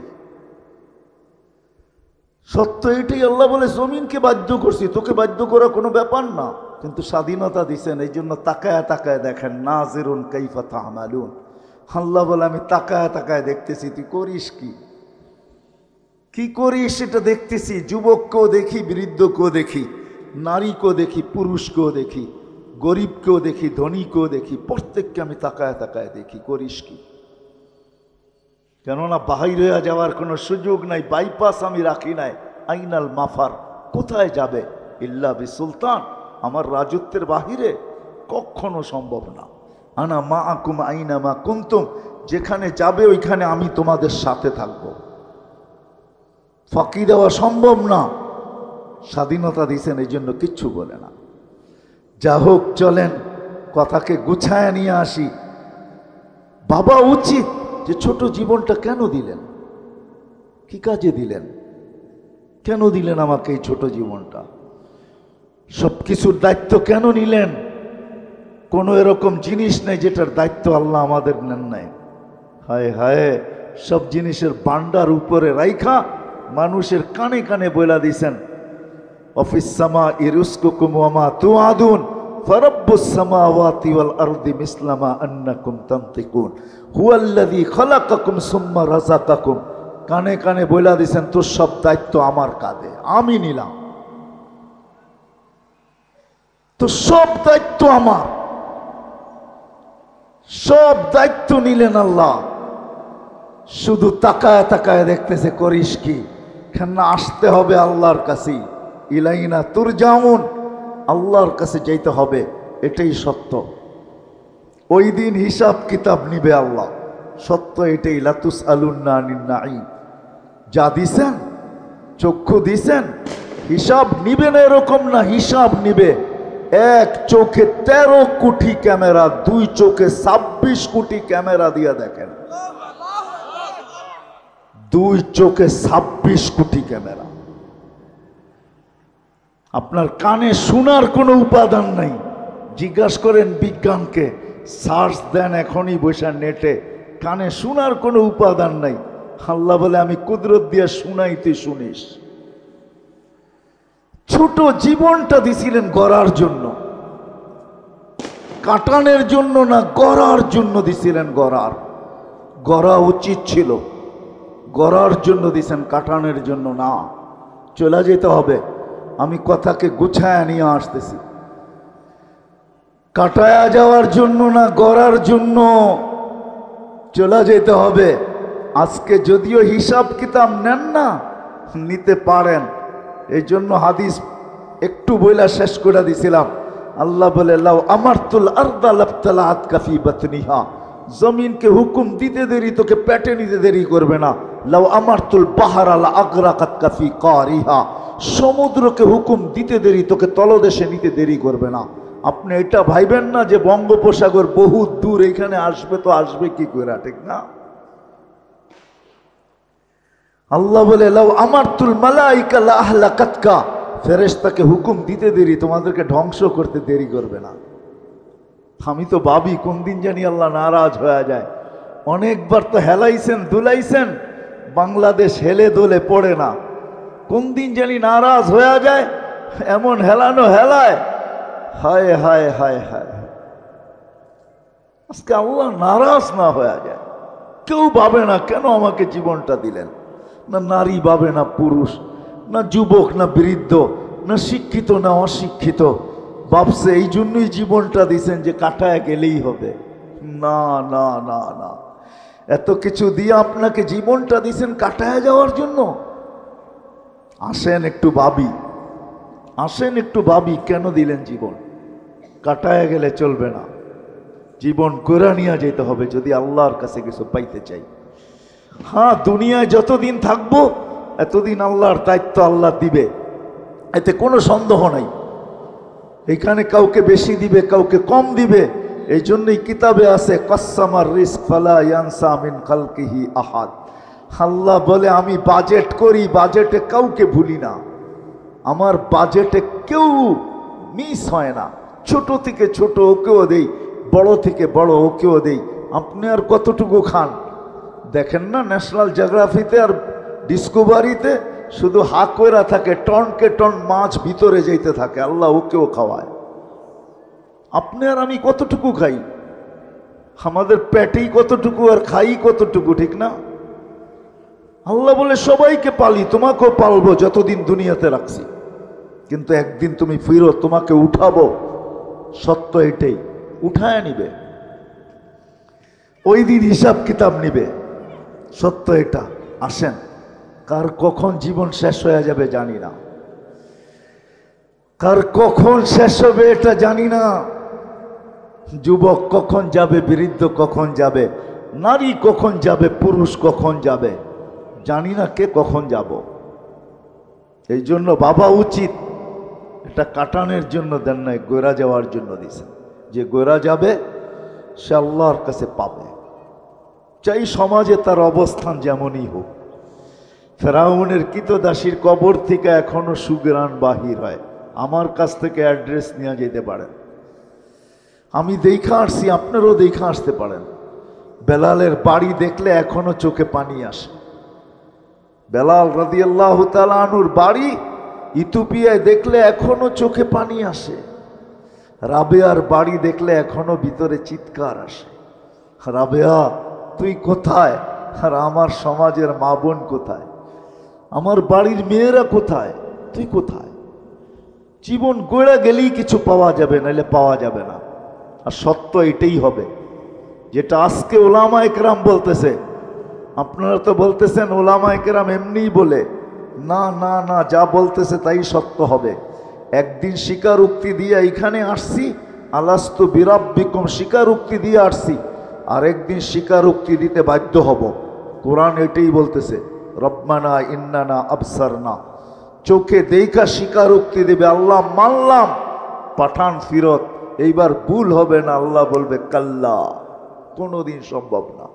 Speaker 1: সত্য এটাই। আল্লাহ বলে জমিনকে বাধ্য করছি, তোকে বাধ্য করা কোনো ব্যাপার না, কিন্তু স্বাধীনতা দিছেন, এই জন্য তাকায় তাকায় দেখেন নাজিরুন কাইফা তা'মালুন। আল্লাহ বলে আমি তাকায় তাকায় দেখতেছি তুই করিস কি, কি করিস সেটা দেখতেছি। যুবককেও দেখি, বৃদ্ধকেও দেখি, নারীকেও দেখি, পুরুষকেও দেখি, গরিবকেও দেখি, ধনীকেও দেখি, প্রত্যেককে আমি তাকায় তাকায় দেখি করিস কি। কেননা বাহির হয়ে যাওয়ার কোনো সুযোগ নাই, বাইপাস আমি রাখি নাই। আইনাল মাফার, কোথায় যাবে? ইল্লা বি সুলতান, আমার রাজত্বের বাহিরে কখনো সম্ভব না। আনা মা আকুম আইনা মা কুনতুম, যেখানে যাবে ওইখানে আমি তোমাদের সাথে থাকব, ফাঁকি দেওয়া সম্ভব না। স্বাধীনতা দিয়েছেন এই জন্য কিচ্ছু বলে না। যা হোক চলেন কথাকে গুছায় নিয়ে আসি। বাবা উচিত যে ছোট জীবনটা কেন দিলেন, কি কাজে দিলেন, কেন দিলেন আমাকে এই ছোট জীবনটা, সব কিছুর দায়িত্ব কেন নিলেন? কোনো এরকম জিনিস নেই যেটার দায়িত্ব আল্লাহ আমাদের নেন নাই। হায় হায়, সব জিনিসের বান্ডার উপরে রাইখা মানুষের কানে কানে বইলা দিছেন অফিস সামা ইরুসকুকুম ওয়া মা তুআদুন ফারাব্বুস সামাওয়াতি ওয়াল আরদি মিসলামা আন্নাকুম তানতিকুন হুয়াল্লাযী খালাকাকুম সুম্মা রাযাকাকুম। কানে কানে বইলা দিছেন তোর সব দায়িত্ব আমার কাঁধে, আমি নিলাম, তো সব দায়িত্ব আমার, সব দায়িত্ব নিলেন আল্লাহ। শুধু তাকায় তাকায় দেখতেছে করিস কি। কেন আসতে হবে আল্লাহর কাছে, ইলাইনা তুরজাউন, আল্লাহর কাছে যাইতে হবে, এটাই সত্য। ওই দিন হিসাব কিতাব নিবে আল্লাহ, সত্য এটাই। লাতুস আলুন্না আনিন নাঈম, যা দিছেন, চক্ষু দিছেন, হিসাব নিবে না এরকম না, হিসাব নিবে। এক চোখে 13 কোটি ক্যামেরা, দুই চোখে 26 কোটি ক্যামেরা দিয়ে দেখেন, দুই চোখে 26 কোটি ক্যামেরা। আপনার কানে শোনার কোনো উপাদান নাই, জিজ্ঞাসা করেন বিজ্ঞানকে, সার্চ দেন এখনই বসে নেটে, কানে শোনার কোনো উপাদান নাই। আল্লাহ বলে আমি কুদরত দিয়ে শুনাইতে শুনিস। ছোট জীবনটা দিছিলেন গড়ার জন্য, কাটানের জন্য না, গড়ার জন্য দিছিলেন। গড়া উচিত ছিল, গড়ার জন্য দিছেন, কাটানের জন্য না। চলে যেতে হবে, আমি কথাকে গুছায় নিয়ে আসতেছি। কাটায়া যাওয়ার জন্য না, গড়ার জন্য চলে যেতে হবে। আজকে যদিও হিসাব কিতাব নেন না, নিতে পারেন। এই জন্য হাদিস একটু বইলা শেষ করে দিছিলাম। আল্লাহ বলে লাউ আমারতুল আরদা লাবতালাআত কাফি বাতনিহা, জমিনকে হুকুম দিতে দেরি তোকে পেটে নিতে দেরি করবে না। লাউ আমারতুল বাহরা লা আগরাকাত কাফি কারিহা, সমুদ্রকে হুকুম দিতে দেরি তোকে তলদেশে নিতে দেরি করবে না। আপনি এটা ভাইবেন না যে বঙ্গোপসাগর বহু দূর, এখানে আসবে তো আসবে কি করে, ঠিক না? আল্লাহ বলে লাউ আমারতুল মালাইকা লা আহলাকাতকা, ফেরেশতাকে হুকুম দিতে দেরি তোমাদেরকে ধ্বংস করতে দেরি করবে না। আমি তো ভাবি কোন দিন জানি আল্লাহ নারাজ হয়ে যায়। অনেকবার তো হেলাইছেন দুলাইছেন, বাংলাদেশ হেলে দোলে পড়ে না। কোন দিন জানি নারাজ হয়ে যায়, এমন হেলানো হেলায়, হায় হায় হায় হায়। আজকে আল্লাহ নারাজ না হয়ে যায়। কেউ ভাবে না কেন আমাকে জীবনটা দিলেন, না নারী ভাবে, না পুরুষ, না যুবক, না বৃদ্ধ, না শিক্ষিত না অশিক্ষিত। ভাবছে এই জন্যই জীবনটা দিছেন যে কাটায় গেলেই হবে। না না না না, এত কিছু দিয়ে আপনাকে জীবনটা দিছেন কাটায় যাওয়ার জন্য? আসেন একটু ভাবি, আসেন একটু ভাবি, কেন দিলেন জীবন? কাটায় গেলে চলবে না, জীবন করে নিয়ে যেতে হবে যদি আল্লাহর কাছে কিছু পাইতে চাই। হ্যাঁ, দুনিয়ায় যতদিন থাকবো এতদিন আল্লাহর দায়িত্ব আল্লাহ দিবে, এতে কোনো সন্দেহ নাই। এখানে কাউকে বেশি দিবে, কাউকে কম দিবে। এই জন্যই কিতাবে আছে কাসসামার রিজক ফালা ইয়ানসা মিন খালকিহি আহাদ। আল্লাহ বলে আমি বাজেট করি, বাজেটে কাউকে ভুলি না। আমার বাজেটে কেউ মিস হয় না। ছোট থেকে ছোট ওকেও দেই, বড় থেকে বড় ওকেও দেই। আপনি আর কতটুকু খান দেখেন না, ন্যাশনাল জিওগ্রাফিতে আর ডিসকভারিতে শুধু হা কইরা থাকে, টনকে টন মাছ ভিতরে যাইতে থাকে। আল্লাহ ওকেও খাওয়ায়। আপনি আর আমি কতটুকু খাই, আমাদের পেটেই কতটুকু আর খাই কতটুকু, ঠিক না? আল্লাহ বলে সবাইকে পালি, তোমাকেও পালবো যতদিন দুনিয়াতে রাখছি, কিন্তু একদিন তুমি ফিরো, তোমাকে উঠাবো। সত্য এটাই, উঠায় নিবে, ওই দিন হিসাব কিতাব নিবে। সত্য এটা। আসেন, কার কখন জীবন শেষ হয়ে যাবে জানি না, কার কখন শেষ হবে এটা জানি না। যুবক কখন যাবে, বৃদ্ধ কখন যাবে, নারী কখন যাবে, পুরুষ কখন যাবে, জানি না কে কখন যাব। এই জন্য বাবা উচিত এটা কাটানোর জন্য দেন নাই, গোরা যাওয়ার জন্য দিয়েছেন। যে গোরা যাবে সে আল্লাহর কাছে পাবে, চাই সমাজে তার অবস্থান যেমনই হোক। ফেরাউনের কৃতদাসীর কবর থেকে এখনো সুগ্রাণ বাহির হয়। আমার কাছ থেকে অ্যাড্রেস নিয়ে যেতে পারেন, আমি দেখা আসছি, আপনারাও দেখা আসতে পারেন। বেলালের বাড়ি দেখলে এখনো চোখে পানি আসে। বেলাল রাদিয়াল্লাহু তাআলা আনহুর বাড়ি ইথিওপিয়ায় দেখলে এখনো চোখে পানি আসে। রাবেয়ার বাড়ি দেখলে এখনো ভিতরে চিৎকার আসে, রাবেয়া তুই কোথায়? আর আমার সমাজের মা বোন কোথায়? আমার বাড়ির মেয়েরা কোথায়? তুই কোথায়? জীবন গড়ে গেলেই কিছু পাওয়া যাবে, নাহলে পাওয়া যাবে না। আর সত্য এটাই হবে, যেটা আজকে ওলামায়ে কেরাম বলতেছে। আপনারা তো বলতেছেন ওলামায়ে কেরাম এমনিই বলে, না না না, যা বলতেছে তাই সত্য হবে। একদিন স্বীকারোক্তি দিয়ে এখানে আসছি, আলাস্তু বিরাব্বিকুম স্বীকারোক্তি দিয়ে আসছি, আর একদিন স্বীকারোক্তি দিতে বাধ্য হব। কোরআন এটাই বলতেছে, রব্বানা ইন্নানা আবসারনা, চোখে দেখা স্বীকারোক্তি দেবে, আল্লাহ মানলাম, পাঠান ফিরত, এইবার ভুল হবে না। আল্লাহ বলবে কাল্লা, কোনোদিন সম্ভব না।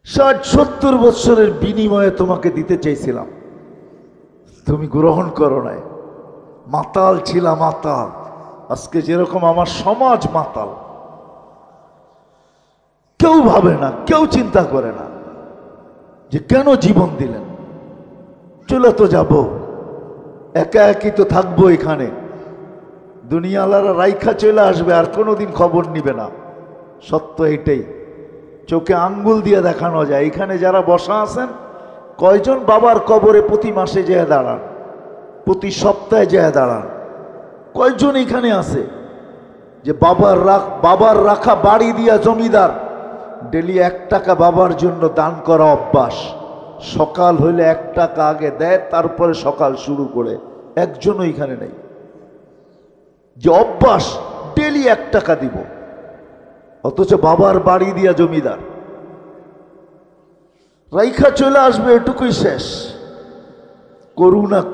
Speaker 1: 60-70 বছরের বিনিময়ে তোমাকে দিতে চাইছিলাম, তুমি গ্রহণ করো নাই। মাতাল ছিলাম, মাতাল। আজকে যেরকম আমার সমাজ মাতাল, কেউ ভাবে না, কেউ চিন্তা করে না যে কেন জীবন দিলেন। চলে তো যাব, একা একই তো থাকবো এখানে। দুনিয়ালারা রাইখা চলে আসবে, আর কোনোদিন খবর নিবে না। সত্য এটাই, চোখে আঙ্গুল দিয়ে দেখানো যায়। এখানে যারা বসা আছেন, কয়জন বাবার কবরে প্রতি মাসে যেয়ে দাঁড়ান, প্রতি সপ্তাহে যেয়ে দাঁড়ান? কয়জন এখানে আছে যে বাবার রাখা বাড়ি দিয়া জমিদার, ডেলি 1 টাকা বাবার জন্য দান করা অভ্যাস। সকাল হইলে 1 টাকা আগে দেয়, তারপরে সকাল শুরু করে। একজনও এখানে নেই যে অভ্যাস ডেলি 1 টাকা দিব, অথচ বাবার বাড়ি দিয়া জমিদার, রাইখা চলে আসবে, এটুকুই শেষ।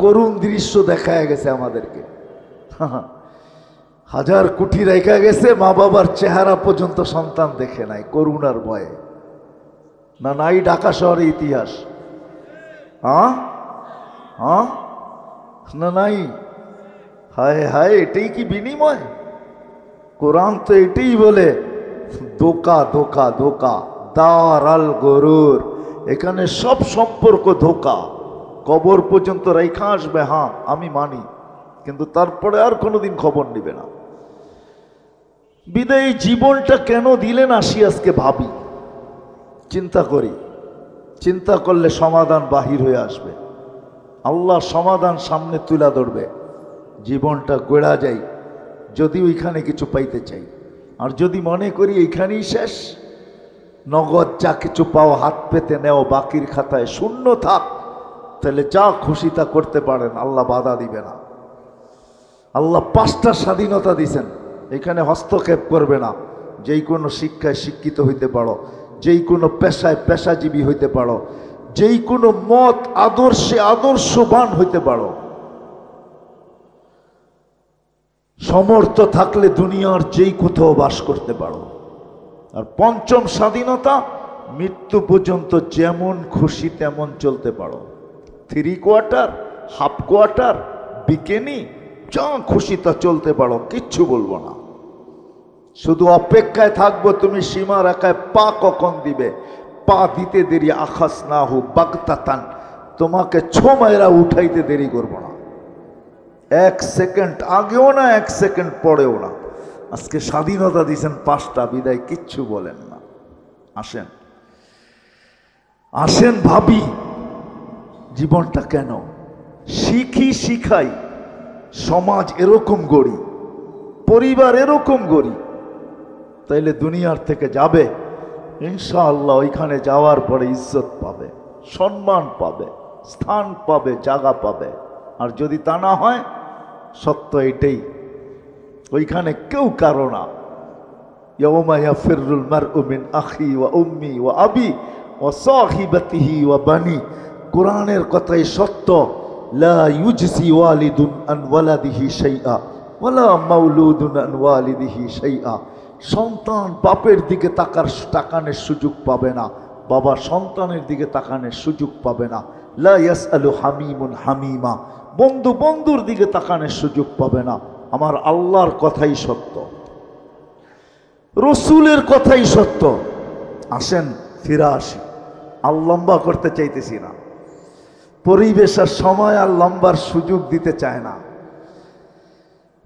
Speaker 1: করুণ দৃশ্য দেখায় গেছে আমাদেরকে। 1000 কোটি রেখা গেছে, মা বাবার চেহারা পর্যন্ত সন্তান দেখে নাই করুণার ভয়ে। না নাই ঢাকা শহরের ইতিহাস? না নাই? হায় হায়, এটাই কি বিনিময়? কোরআন তো এটাই বলে, ধোকা ধোকা ধোকা, দার আল গরুর। এখানে সব সম্পর্ক ধোকা। কবর পর্যন্ত রেখা আসবে, হ্যাঁ আমি মানি, কিন্তু তারপরে আর কোনোদিন খবর নিবে না। বিদায়ী জীবনটা কেন দিলেন আসি আজকে ভাবি, চিন্তা করি। চিন্তা করলে সমাধান বাহির হয়ে আসবে। আল্লাহ সমাধান সামনে তুলে ধরবে। জীবনটা গড়া যাই যদি ওইখানে কিছু পাইতে চাই, আর যদি মনে করি এইখানেই শেষ, নগদ যা কিছু পাও হাত পেতে নেও, বাকির খাতায় শূন্য থাক, তাহলে যা খুশি তা করতে পারেন, আল্লাহ বাধা দিবে না। আল্লাহ 5টা স্বাধীনতা দিছেন, এখানে হস্তক্ষেপ করবে না। যেই কোনো শিক্ষায় শিক্ষিত হইতে পারো, যেই কোনো পেশায় পেশাজীবী হইতে পারো, যেই কোনো মত আদর্শে আদর্শবান হইতে পারো। সমর্থ থাকলে দুনিয়ার যেই কোথাও বাস করতে পারো। আর 5ম স্বাধীনতা, মৃত্যু পর্যন্ত যেমন খুশি তেমন চলতে পারো। 3 কোয়ার্টার, হাফ কোয়ার্টার, বিকেনি, যা খুশি তা চলতে পারো, কিচ্ছু বলবো না। শুধু অপেক্ষায় থাকবো তুমি সীমা রেখায় পা কখন দিবে। পা দিতে দেরি, আখাস না হু বাগতাতান, তোমাকে ছোমাইরা উঠাইতে দেরি করবো না। 1 সেকেন্ড আগেও না, 1 সেকেন্ড পরেও না। আজকে স্বাধীনতা দিয়েছেন 5টা, বিদায় কিচ্ছু বলেন না। আসেন আসেন ভাবি, জীবনটা কেন শিখি, শিখাই। সমাজ এরকম গড়ি, পরিবার এরকম গড়ি, তাইলে দুনিয়ার থেকে যাবে ইনশাআল্লাহ। ওইখানে যাওয়ার পরে ইজ্জত পাবে, সম্মান পাবে, স্থান পাবে, জায়গা পাবে। আর যদি তা না হয়, সত্য এটাই, ওইখানে কেউ কারো না। ইয়াউমা ইয়াফিরুল মারউ মিন আখি ওয়া উম্মি ওয়া আবি ওয়া সাহিবাতিহি ওয়া বানি। কোরআনের কথাই সত্য। লা ইউজসি ওয়ালিদুন আন ওয়ালাদিহি শাইআ ওয়ালা মাউলুদুন আন ওয়ালিদিহি শাইআ। সন্তান বাপের দিকে তাকানোর সুযোগ পাবে না, বাবা সন্তানের দিকে তাকানোর সুযোগ পাবে না। লা ইয়াসআলু হামিমুন হামিমা, বন্ধু বন্ধুর দিকে তাকানোর সুযোগ পাবে না। আমার আল্লাহর কথাই সত্য, রসুলের কথাই সত্য। আসেন ফিরে আসি। আর লম্বা করতে চাইতেছি না, পরিবেশ আর সময় আর লম্বার সুযোগ দিতে চায় না।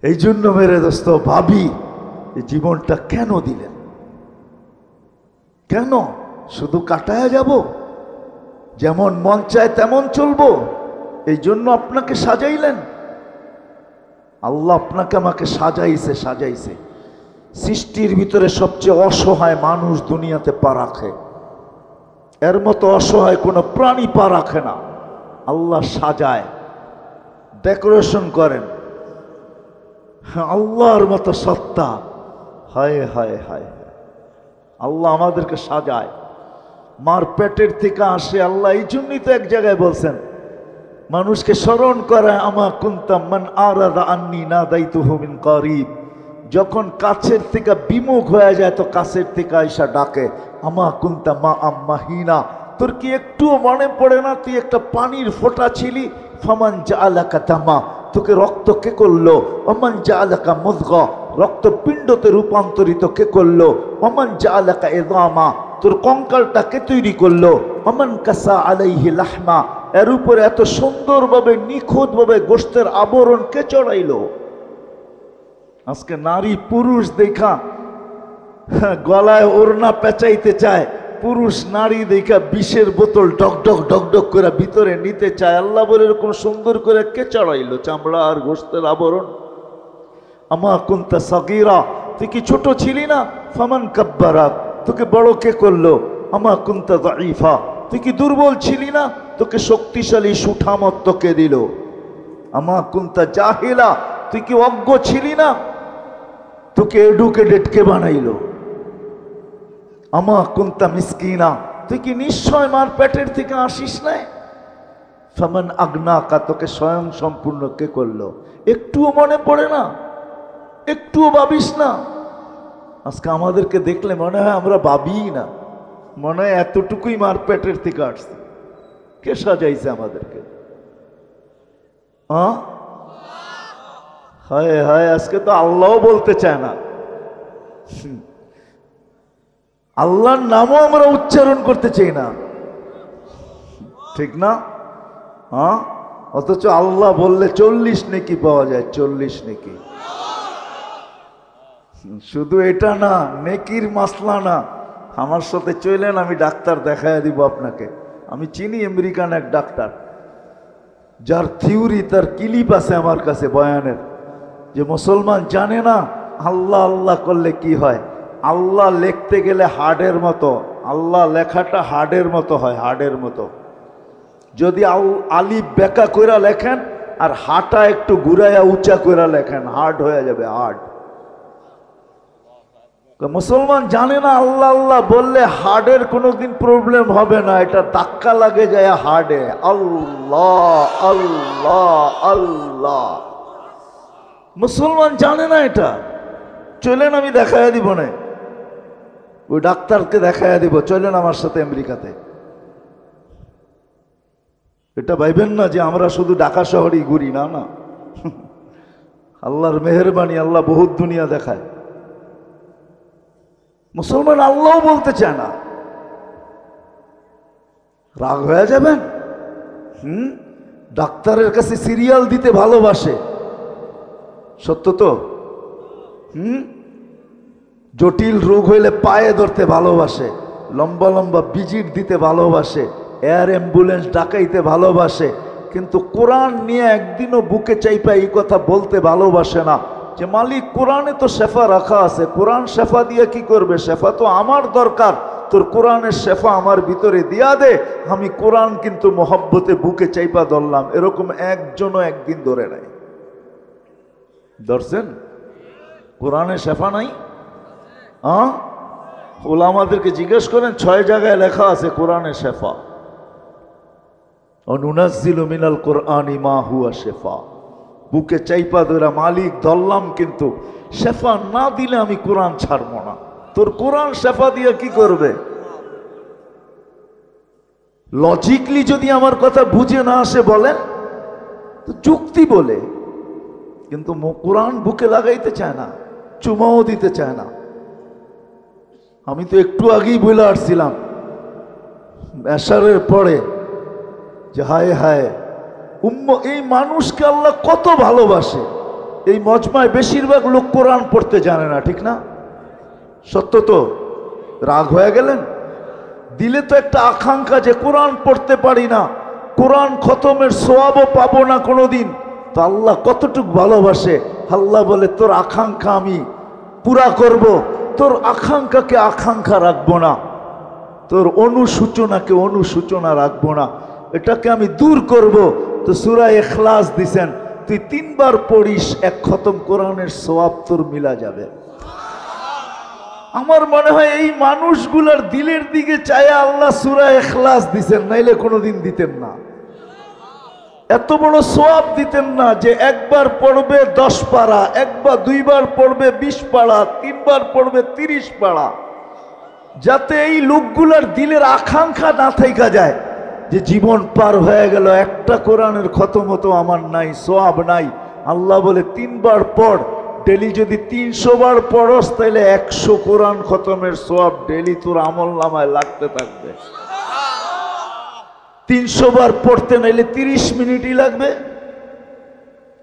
Speaker 1: এই জন্য মেরে দোস্ত ভাবি, এই জীবনটা কেন দিলেন? কেন শুধু কাটায়া যাব? যেমন মন চায় তেমন চলবো? এই জন্য আপনাকে সাজাইলেন আল্লাহ, আপনাকে আমাকে সাজাইছে। সৃষ্টির ভিতরে সবচেয়ে অসহায় মানুষ দুনিয়াতে পা রাখে, এর মতো অসহায় কোনো প্রাণী পা রাখে না। আল্লাহ সাজায়, ডেকোরেশন করেন। আল্লাহর মতো সত্তা, হায় হায় হায়, আল্লাহ আমাদেরকে সাজায়। মার পেটের থেকে আসে আল্লাহ। এই জন্যই তো এক জায়গায় বলছেন, মানুষকে স্মরণ করায় আমা কুনতাম মান আরাদা আন্নি নাদাইতুহু মিন করিব। যখন কাছের থেকে বিমুখ হয়ে যায় তো কাছের থেকে আইসা ডাকে, আমা কুনতা মা আম্মাহিনা। তোর কি একটুও মনে পড়ে না তুই একটা পানির ফোঁটা ছিলি? ফামান জাআলাকা দামা, তোকে রক্ত কে করলো? ওমান জাআলাকা মুযগা, রক্তপিণ্ডতে রূপান্তরিত কে করলো? ওমান জাআলাকা ইযামা, তোর কঙ্কালটা কে তৈরি করলো? ওমান কাসা আলাইহি লাহমা, এর উপরে এত সুন্দরভাবে নিখুঁতভাবে গোশতের আবরণ কে চড়াইলো? আজকে নারী পুরুষ দেখা গলায় ওড়না পেঁচাইতে চায়, পুরুষ নারী দেখা বিষের বোতল ডকডক ডকডক করে ভিতরে নিতে চায়। আল্লাহ বলে এরকম সুন্দর করে কে চড়াইলো চামড়া আর গোশতের আবরণ? আমা কুনতা সাগীরা, তুই কি ছোট ছিলি না? ফামান কাব্বারাক, তোকে বড় কে করলো? আমা কুনতা দাঈফা, তুই কি দুর্বল ছিলি না? তোকে শক্তিশালী সুঠামত কে দিল? আমা কুনতা জাহিলা, তুই কি অজ্ঞ ছিলি না? তোকে এডুকেটেড কে বানাইলো? আমা কুনতা মিসকিনা, তুই কি নিশ্চয় মার পেটের থেকে আসিস নাই? ফামান আগনাকা, তোকে স্বয়ং সম্পূর্ণ কে করলো? একটুও মনে পড়ে না? একটুও ভাবিস না? আজকে আমাদেরকে দেখলে মনে হয় আমরা ভাবি না, মনে হয় এতটুকুই মার পেটের থেকে আসছে। কে সাজাইছে আমাদেরকে? হায় হায়, আজকে তো আল্লাহও বলতে চায় না, আল্লাহর নামও আমরা উচ্চারণ করতে চাই না, ঠিক না? অথচ আল্লাহ বললে 40 নেকি পাওয়া যায়, 40 নেকি। শুধু এটা না, নেকির মাসলা না। আমার সাথে চলেন, আমি ডাক্তার দেখায় দিব আপনাকে। আমি চিনি আমেরিকান এক ডাক্তার, যার থিওরি, তার ক্লিপ আছে আমার কাছে বয়ানের, যে মুসলমান জানে না আল্লাহ আল্লাহ করলে কি হয়। আল্লাহ লিখতে গেলে হাড়ের মতো, আল্লাহ লেখাটা হাড়ের মতো হয়, হাড়ের মতো। যদি আলিফ বেকা কইরা লেখেন আর হাটা একটু ঘুরাইয়া উঁচা কইরা লেখেন, হার্ড হয়ে যাবে, হার্ড। মুসলমান জানে না আল্লাহ আল্লাহ বললে হার্টের কোনোদিন প্রবলেম হবে না, এটা ধাক্কা লাগে যায় হার্টে। আল্লাহ আল্লাহ আল্লাহ, মুসলমান জানে না এটা। চলেন আমি দেখাইয়া দিব না, ওই ডাক্তারকে দেখাইয়া দিব, চলেন আমার সাথে আমেরিকাতে। এটা ভাইবেন না যে আমরা শুধু ঢাকা শহরেই ঘুরি, না না, আল্লাহর মেহেরবানি, আল্লাহ বহুত দুনিয়া দেখায়। মুসলমান আল্লাহও বলতে চায় না, রাগ হয়ে যাবেন। ডাক্তারের কাছে সিরিয়াল দিতে ভালোবাসে, সত্য তো? জটিল রোগ হইলে পায়ে ধরতে ভালোবাসে, লম্বা লম্বা ভিজিট দিতে ভালোবাসে, এয়ার অ্যাম্বুলেন্স ডাকাইতে ভালোবাসে, কিন্তু কোরআন নিয়ে একদিনও বুকে চাইপা এই কথা বলতে ভালোবাসে না যে মালিক কোরআনে তো শেফা রাখা আছে, কোরআন শেফা দিয়ে কি করবে? শেফা তো আমার দরকার, তোর কোরআনের শেফা আমার ভিতরে দিয়া দে, আমি কোরআন কিন্তু মহব্বতে বুকে চাইপা ধরলাম। এরকম একজনও একদিন ধরে নাই। ধরছেন? কোরআনে শেফা নাই? ওলামাদেরকে জিজ্ঞেস করেন, 6 জায়গায় লেখা আছে কোরআনে শেফা। অনুনাজ্জিলু মিনাল কোরআনি মা হুয়া শেফা। বুকে চাইপা ধরা মালিক ধরলাম, কিন্তু শেফা না দিলে আমি কোরআন ছাড়ব না। তোর কোরআন শেফা দিয়ে কি করবে? লজিকলি যদি আমার কথা বুঝে না আসে বলেন তো যুক্তি বলে, কিন্তু কোরআন বুকে লাগাইতে চায় না, চুমাও দিতে চায় না। আমি তো একটু আগেই বলে আসছিলাম এশারের পরে যে হায় হায় এই মানুষকে আল্লাহ কত ভালোবাসে। এই মজমায় বেশিরভাগ লোক কোরআন পড়তে জানে না, ঠিক না? সত্য তো? রাগ হয়ে গেলেন? দিলে তো একটা আকাঙ্ক্ষা যে কোরআন পড়তে পারি না, কোরআন খতমের সওয়াবও পাবো না কোনোদিন। তো আল্লাহ কতটুকু ভালোবাসে। আল্লাহ বলে তোর আকাঙ্ক্ষা আমি পুরা করব, তোর আকাঙ্ক্ষাকে আকাঙ্ক্ষা রাখবো না, তোর অনুসূচনাকে অনুসূচনা রাখবো না, এটাকে আমি দূর করব। তো সূরা ইখলাস দিছেন, তুই 3 বার পড়িস, 1 খতম কোরআনের সওয়াব তোর মিলা যাবে। আমার মনে হয় এই মানুষগুলার দিলের দিকে চায় আল্লাহ সূরা ইখলাস দিছেন, নাইলে কোনোদিন দিতেন না। এত বড় সওয়াব দিতেন না যে 1 বার পড়বে 10 পারা, 2 বার পড়বে 20 পারা, 3 বার পড়বে 30 পারা, যাতে এই লোকগুলার দিলের আকাঙ্ক্ষা না থাইকা যায় যে জীবন পার হয়ে গেল, একটা কোরআনের খতম তো আমার নাই, সওয়াব নাই। আল্লাহ বলে 3 বার পড়, ডেলি যদি 300 বার পড়স তাহলে 100 কোরআন খতমের সওয়াব ডেলি তোর আমল নামায় লাগতে থাকবে। 300 বার পড়তে নাইলে 30 মিনিটই লাগবে,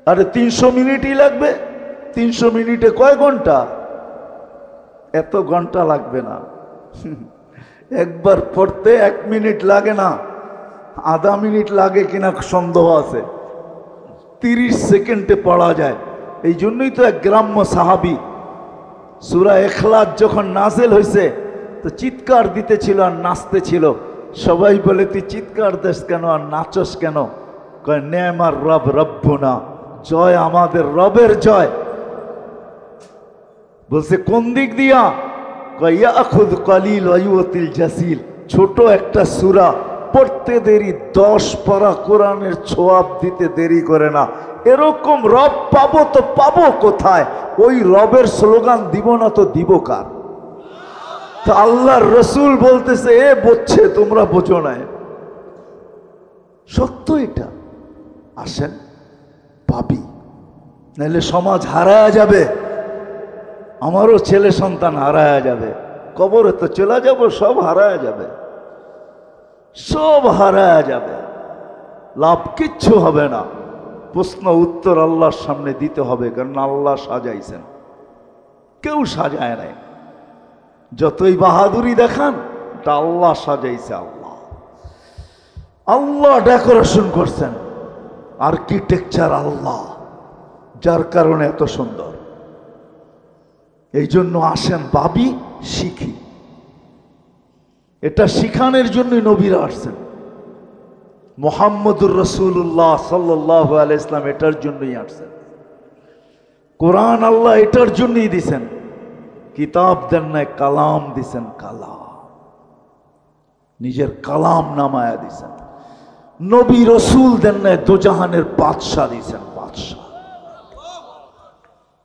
Speaker 1: আরে 300 মিনিটই লাগবে। 300 মিনিটে কয় ঘন্টা? এত ঘন্টা লাগবে না। একবার পড়তে 1 মিনিট লাগে না, আধা মিনিট লাগে কিনা সন্দেহ আছে। 30 সেকেন্ডে পড়া যায়। এই জন্যই তো এক গ্রাম্য সাহাবী সূরা ইখলাস যখন নাযিল হয়েছে তো চিৎকার দিতেছিল আর নাচতেছিল। সবাই বলে তুই চিৎকার দিস কেন আর নাচস কেন? কয় নেমার রব রব্বুনা, জয় আমাদের রবের জয়। বলছে কোন দিক দিয়া? কয় ইয়াখুদ কলিল ওয়ায়ুতিল জাসিল, ছোট একটা সূরা পড়তে দেরি, 10 পারা কোরআনের ছোয়াব দিতে দেরি করে না। এরকম রব পাবো তো পাবো কোথায়? ওই রবের স্লোগান দিব না তো দিব কার? তো আল্লাহর রসুল বলতেছে এ বুঝছে, তোমরা বোঝো না। সত্য এটা। আসেন পাবি, নাহলে সমাজ হারায়া যাবে, আমারও ছেলে সন্তান হারায়া যাবে, কবরে তো চলে যাব, সব হারায়া যাবে, সব হারায়া যাবে, লাভ কিচ্ছু হবে না। প্রশ্ন উত্তর আল্লাহর সামনে দিতে হবে, কারণ আল্লাহ সাজাইছেন, কেউ সাজায় নাই। যতই বাহাদুরি দেখান, এটা আল্লাহ সাজাইছে। আল্লাহ আল্লাহ ডেকোরেশন করছেন, আর্কিটেকচার আল্লাহ, যার কারণে এত সুন্দর। এই জন্য আসেন ভাবি, শিখি। এটা শিখানোর জন্যই নবীরা আসছেন। মুহাম্মদুর রাসূলুল্লাহ সাল্লাল্লাহু আলাইহি ওয়াসাল্লাম এটার জন্যই আসছেন। কোরআন আল্লাহ এটার জন্যই দিছেন। কিতাব দেন নাই, কালাম দিছেন, কালাম, নিজের কালাম নামায়া দিছেন। নবী রসুল দেন নাই, দোজাহানের বাদশাহ দিছেন, বাদশাহ।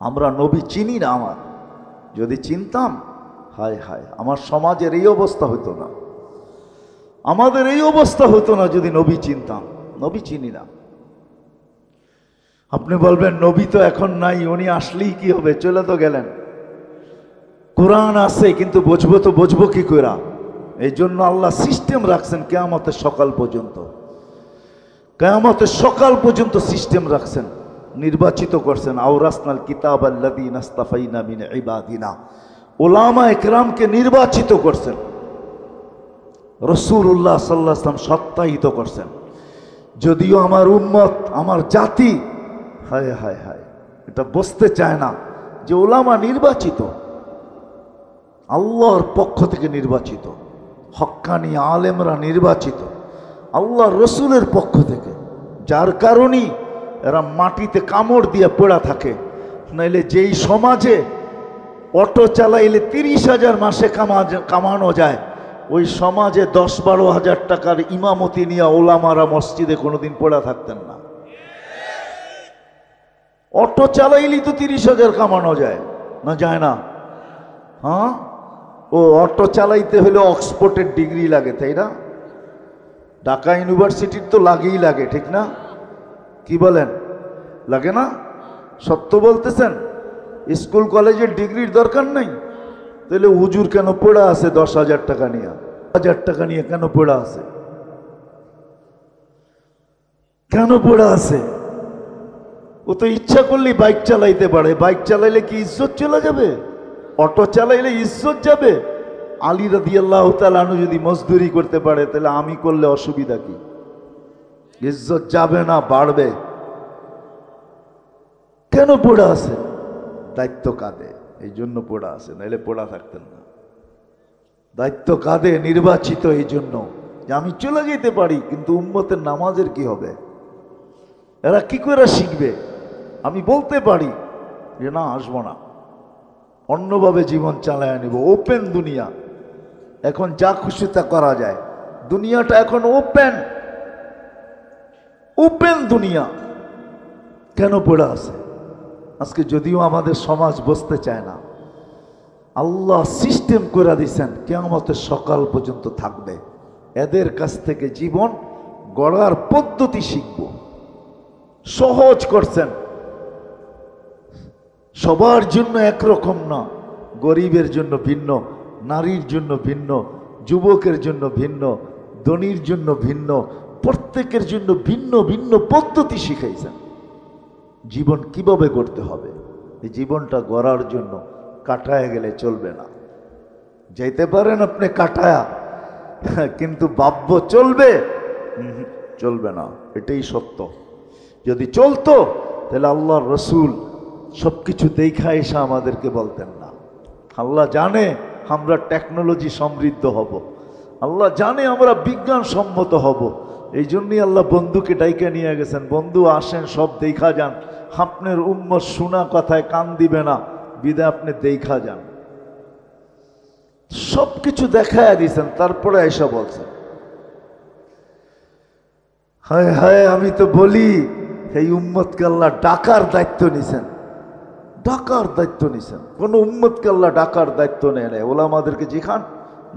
Speaker 1: আমরা নবী চিনি না। আমার যদি চিনতাম, হায় হায়, আমার সমাজের এই অবস্থা হতো না, আমাদের এই অবস্থা হতো না যদি নবী চিনতাম। নবী চিনি না। আপনি বলবেন নবী তো এখন নাই, উনি আসলেই কি হবে, চলে তো গেলেন। কোরআন আছে কিন্তু বুঝবো কি করে? এই জন্য আল্লাহ সিস্টেম রাখছেন কিয়ামতের সকাল পর্যন্ত। কিয়ামতের সকাল পর্যন্ত সিস্টেম রাখছেন, নির্বাচিত করছেন। আওরাসনাল কিতাব আল্লাযীনা ইসতাফাইনা মিন ইবাদিনা, উলামা ইকরামকে নির্বাচিত করছেন। রাসূলুল্লাহ সাল্লাল্লাহু আলাইহি ওয়াসাল্লাম সত্যায়িত করছেন। যদিও আমার উম্মত, আমার জাতি, হায় হায় হায়, এটা বুঝতে চায় না যে উলামা নির্বাচিত, আল্লাহর পক্ষ থেকে নির্বাচিত, হক্কানি আলেমরা নির্বাচিত আল্লাহর রসুলের পক্ষ থেকে। যার কারণেই এরা মাটিতে কামড় দিয়ে পড়া থাকে। নাইলে যেই সমাজে অটো চালাইলে 30,000 মাসে কামানো যায়, ওই সমাজে 10-12 হাজার টাকার ইমামতি নিয়ে ওলামারা মসজিদে কোনোদিন পড়া থাকতেন না। অটো চালাইলেই তো 30,000 কামানো যায় না, যায় না? হ্যাঁ, ও অটো চালাইতে হলে অক্সফোর্ডের ডিগ্রি লাগে, তাই না? ঢাকা ইউনিভার্সিটির তো লাগেই লাগে, ঠিক না? কি বলেন, লাগে না? সত্য বলতেছেন? স্কুল কলেজের ডিগ্রির দরকার নেই? তাহলে হুজুর কেন পড়া আছে 10,000 টাকা নিয়ে? 1000 টাকা নিয়ে কেন পড়া আছে? কেন পড়া আছে? ও তো ইচ্ছা করলেই বাইক চালাইতে পারে। বাইক চালাইলে কি ইজ্জত চলে যাবে? অটো চালাইলে ইজ্জত যাবে? আলী রাদিয়াল্লাহু তাআলা আনহু যদি মজদুরি করতে পারে, তাহলে আমি করলে অসুবিধা কি? ইজ্জত যাবে না, বাড়বে। কেন পড়া আছে? দায়িত্ব কাঁধে, এই জন্য পড়া আছে, নাহলে পড়া থাকতেন না। দায়িত্ব কাঁধে, নির্বাচিত এই জন্য যে আমি চলে যেতে পারি, কিন্তু উম্মতের নামাজের কি হবে? এরা কি করে শিখবে? আমি বলতে পারি যে না, আসবো না, অন্যভাবে জীবন চালায় নিব। ওপেন দুনিয়া, এখন যা খুশি তা করা যায়। দুনিয়াটা এখন ওপেন, ওপেন দুনিয়া। কেন পড়ে আছে? আজকে যদিও আমাদের সমাজ বুঝতে চায় না, আল্লাহ সিস্টেম করে দিয়েছেন কিয়ামতের সকাল পর্যন্ত থাকবে। এদের কাছ থেকে জীবন গড়ার পদ্ধতি শিখব, সহজ করছেন। সবার জন্য একরকম না, গরিবের জন্য ভিন্ন, নারীর জন্য ভিন্ন, যুবকের জন্য ভিন্ন, ধনীর জন্য ভিন্ন, প্রত্যেকের জন্য ভিন্ন ভিন্ন পদ্ধতি শিখাইছেন। জীবন কিভাবে গড়তে হবে, এই জীবনটা গড়ার জন্য কাটায় গেলে চলবে না। যাইতে পারেন আপনি কাটায়া, কিন্তু ভাববো চলবে, চলবে না। এটাই সত্য। যদি চলতো তাহলে আল্লাহর রসুল সবকিছু দেখা এসে আমাদেরকে বলতেন না। আল্লাহ জানে আমরা টেকনোলজি সমৃদ্ধ হব। আল্লাহ জানে আমরা বিজ্ঞান সম্মত হব। এই জন্যই আল্লাহ বন্ধুকে ডাইকে নিয়ে গেছেন, বন্ধু আসেন সব দেখা যান, আপনার উম্মত শোনা কথায় কান দিবে না, বিদায় আপনি দেখা যান। সব কিছু দেখায় দিয়েছেন, তারপরে এসে বলছেন হায় হায়। আমি তো বলি এই উম্মতকে আল্লাহ ডাকার দায়িত্ব নিছেন, ডাকার দায়িত্ব নিছেন। কোন উম্মতকে আল্লাহ ডাকার দায়িত্ব নেয় নাই। ওলামাদেরকে যেখান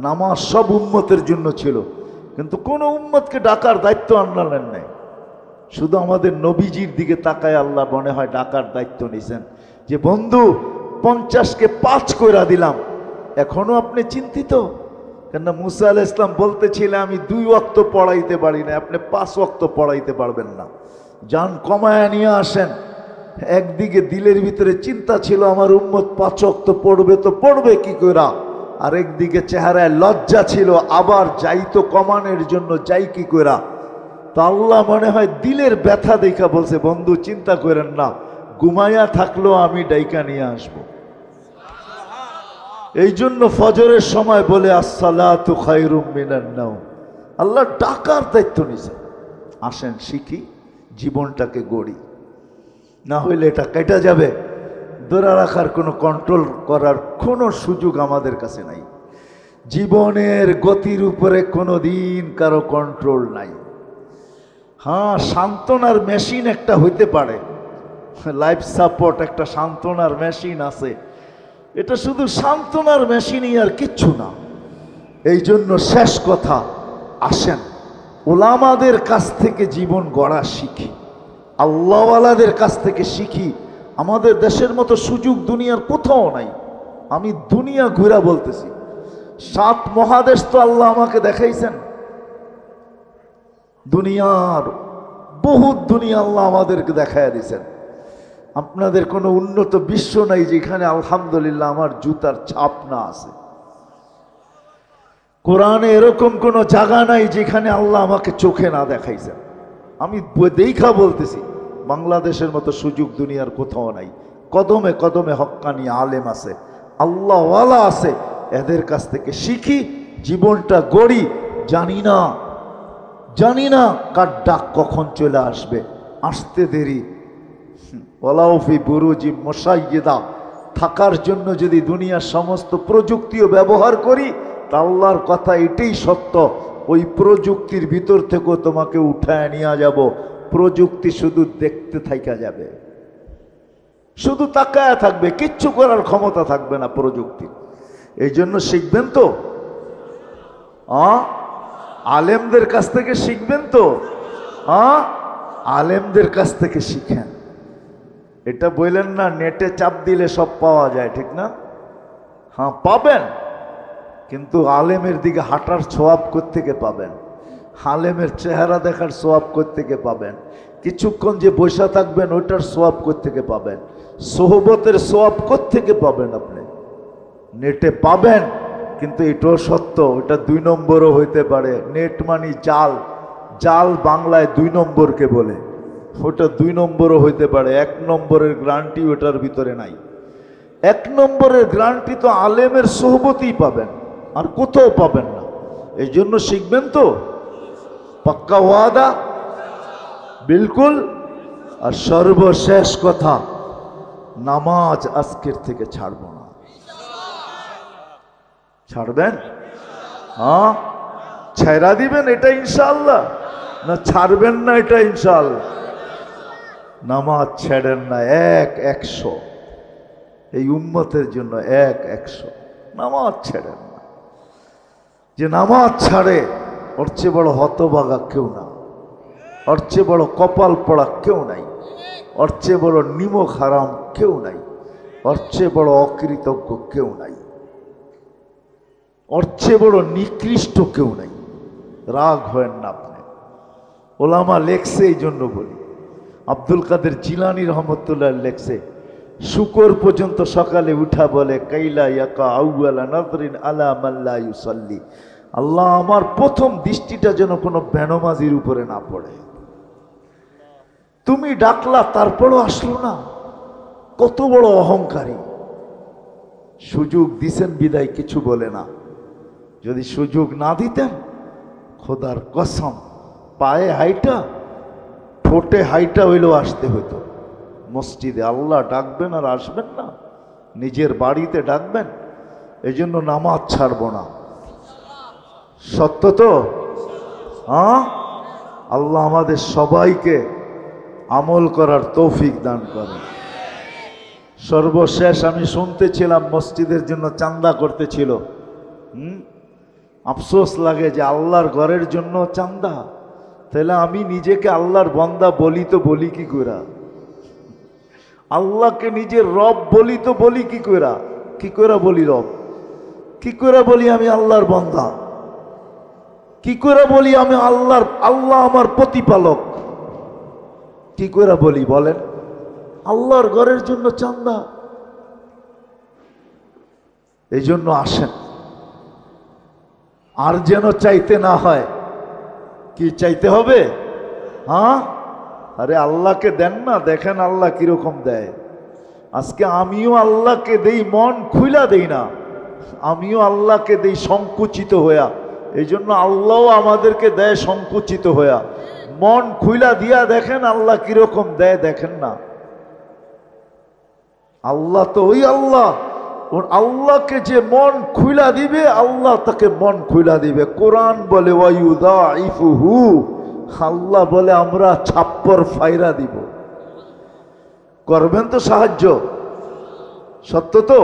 Speaker 1: নামাজ সব উম্মতের জন্য ছিল, কিন্তু কোন উম্মতকে ডাকার দায়িত্ব আল্লাহ নেন নাই। শুধু আমাদের নবীজির দিকে তাকায় আল্লাহ মনে হয় ডাকার দায়িত্ব নিছেন, যে বন্ধু 50কে 5 কইরা দিলাম, এখনো আপনি চিন্তিত? কেন মুসা আলাইহিস সালাম বলতেছিলেন আমি 2 ওয়াক্ত পড়াইতে পারি না, আপনি 5 ওয়াক্ত পড়াইতে পারবেন না, যান কমায়া নিয়ে আসেন। একদিকে দিলের ভিতরে চিন্তা ছিল আমার উম্মত 5 ওয়াক্ত পড়বে তো পড়বে কি কইরা, আর একদিকে চেহারায় লজ্জা ছিল আবার যাই তো কমানোর জন্য যাই কি কইরা। তো আল্লাহ মনে হয় দিলের ব্যথা দেখা বলছে বন্ধু চিন্তা করেন না, ঘুমাইয়া থাকলেও আমি ডাইকা নিয়ে আসবো। এই জন্য ফজরের সময় বলে আসসালাতু খায়রুম মিনান নাওম। আল্লাহ ডাকার দায়িত্ব নিছে, আসেন শিখি, জীবনটাকে গড়ি, না হইলে এটা কেটে যাবে। ধরে রাখার কোনো কন্ট্রোল করার কোনো সুযোগ আমাদের কাছে নাই। জীবনের গতির উপরে কোনো দিন কারো কন্ট্রোল নাই। হ্যাঁ, সান্ত্বনার মেশিন একটা হইতে পারে, লাইফ সাপোর্ট একটা সান্ত্বনার মেশিন আছে, এটা শুধু সান্ত্বনার মেশিনই আর কিচ্ছু না। এই জন্য শেষ কথা, আসেন ওলামাদের কাছ থেকে জীবন গড়া শিখি, আল্লাহওয়ালাদের কাছ থেকে শিখি। আমাদের দেশের মতো সুযোগ দুনিয়ার কোথাও নাই। আমি দুনিয়া ঘুরা বলতেছি, 7 মহাদেশ তো আল্লাহ আমাকে দেখাইছেন। দুনিয়ার বহুত দুনিয়া আল্লাহ আমাদেরকে দেখাইয়া দিয়েছেন। আপনাদের কোনো উন্নত বিশ্ব নাই যেখানে আলহামদুলিল্লাহ আমার জুতার ছাপ না আছে। কোরআনে এরকম কোনো জায়গা নাই যেখানে আল্লাহ আমাকে চোখে না দেখাইছেন। আমি দেখা বলতেছি, বাংলাদেশের মতো সুযোগ দুনিয়ার কোথাও নাই। কদমে কদমে হক্কানি আলেম আছে, আল্লাহওয়ালা আছে, এদের কাছ থেকে শিখি, জীবনটা গড়ি। জানি না কার ডাক কখন চলে আসবে, আসতে দেরি। ওয়ালাউফি বুরুজি মুশাইয়্যিদা, থাকার জন্য যদি দুনিয়ার সমস্ত প্রযুক্তিও ব্যবহার করি, তা আল্লাহর কথা এটাই সত্য, ওই প্রযুক্তির ভিতর থেকেও তোমাকে উঠায় নিয়ে যাব। প্রযুক্তি শুধু দেখতে থাকা যাবে, শুধু তাকায় থাকবে, কিচ্ছু করার ক্ষমতা থাকবে না প্রযুক্তি। এই জন্য শিখবেন তো, আলেমদের কাছ থেকে শিখবেন তো, আলেমদের কাছ থেকে শিখেন। এটা বললেন না নেটে চাপ দিলে সব পাওয়া যায়, ঠিক না? হ্যাঁ পাবেন, কিন্তু আলেমের দিকে হাঁটার সোয়াব কোত্থেকে পাবেন? আলেমের চেহারা দেখার সোয়াব কোত্থেকে পাবেন? কিছুক্ষণ যে বসে থাকবেন ওইটার সোয়াব কোত্থেকে পাবেন? সোহবতের সোয়াব কোত্থেকে পাবেন? আপনি নেটে পাবেন, কিন্তু এটাও সত্য, ওটা 2 নম্বরও হইতে পারে। নেট মানে জাল, জাল বাংলায় 2 নম্বরকে বলে। ওটা 2 নম্বরও হইতে পারে, 1 নম্বরের গ্যারান্টি ওটার ভিতরে নাই। 1 নম্বরের গ্যারান্টি তো আলেমের সোহবতই পাবেন, আর কোথাও পাবেন না। এই জন্য শিখবেন তো, পাক্কা ওয়াদা, বিলকুল। আর সর্বশেষ কথা, নামাজ আজকের থেকে ছাড়ব না। ছাড়বেন? হ্যাঁ, ছেড়া দিবেন এটা ইনশাআল্লাহ, না ছাড়বেন না এটা ইনশাআল্লাহ? নামাজ ছেড়েন না, 100 এই উম্মতের জন্য 100 নামাজ ছেড়েন না। যে নামাজ ছাড়ে ওর চেয়ে বড় হতভাগা কেউ না, ওর চেয়ে বড় কপাল পড়া কেউ নাই, ওর চেয়ে বড় নিমক হারাম কেউ নাই, ওর চেয়ে বড় অকৃতজ্ঞ কেউ নাই, ওর চেয়ে বড় নিকৃষ্ট কেউ নাই। রাগ হয়েন না আপনি। ওলামা লেখছে, এই জন্য বলি, আব্দুল কাদের জিলানী রহমতুল্লাহ লেখছে, শুকর পর্যন্ত সকালে উঠা বলে কাইলা ইয়াকা আউয়ালা নাযরিন আলা মান লা ইউসাল্লি, আল্লাহ আমার প্রথম দৃষ্টিটা যেন কোনো বেনমাজির উপরে না পড়ে। তুমি ডাকলা তারপরও আসলো না, কত বড় অহংকারী। সুযোগ দিছেন বিদায় কিছু বলে না। যদি সুযোগ না দিতেন, খোদার কসম, পায়ে হাইটা ঠোঁটে হাইটা হইলেও আসতে হতো মসজিদে। আল্লাহ ডাকবেন আর আসবেন না, নিজের বাড়িতে ডাকবেন। এই জন্য নামাজ ছাড়ব না। সত্য তো? হ্যাঁ, আল্লাহ আমাদের সবাইকে আমল করার তৌফিক দান করেন। সর্বশেষ আমি শুনতেছিলাম মসজিদের জন্য চাঁদা করতেছিল। আফসোস লাগে যে আল্লাহর ঘরের জন্য চাঁদা। তাহলে আমি নিজেকে আল্লাহর বান্দা বলি তো বলি কি কইরা? আল্লাহকে নিজের রব বলি তো বলি কি কইরা? কি কইরা বলি রব? কি কইরা বলি আমি আল্লাহর বান্দা? কি কইরা বলি আমি আল্লাহ আমার প্রতিপালক? কি কইরা বলি বলেন? আল্লাহর ঘরের জন্য চাঁদা। এই জন্য আসেন, আর যেন চাইতে না হয়। কি চাইতে হবে? হ্যাঁ, আরে আল্লাহকে দেন না, দেখেন আল্লাহ কিরকম দেয়। আজকে আমিও আল্লাহকে দেই, মন খুইলা দেই না। আমিও আল্লাহকে দেই সংকুচিত হইয়া। এই জন্য আল্লাহও আমাদেরকে দেয় সংকুচিত হইয়া। মন খুইলা দিয়া দেখেন আল্লাহ কিরকম দেয়, দেখেন না। আল্লাহ তো ওই আল্লাহ, আল্লাহকে যে মন খুইলা দিবে আল্লাহ তাকে মন খুইলা দিবে। কোরআন বলে ওয়ায়ুদাইফুহু, আল্লাহ বলে আমরা ছাপ্পর ফাইরা দিব। করবেন তো সাহায্য? সত্য তো?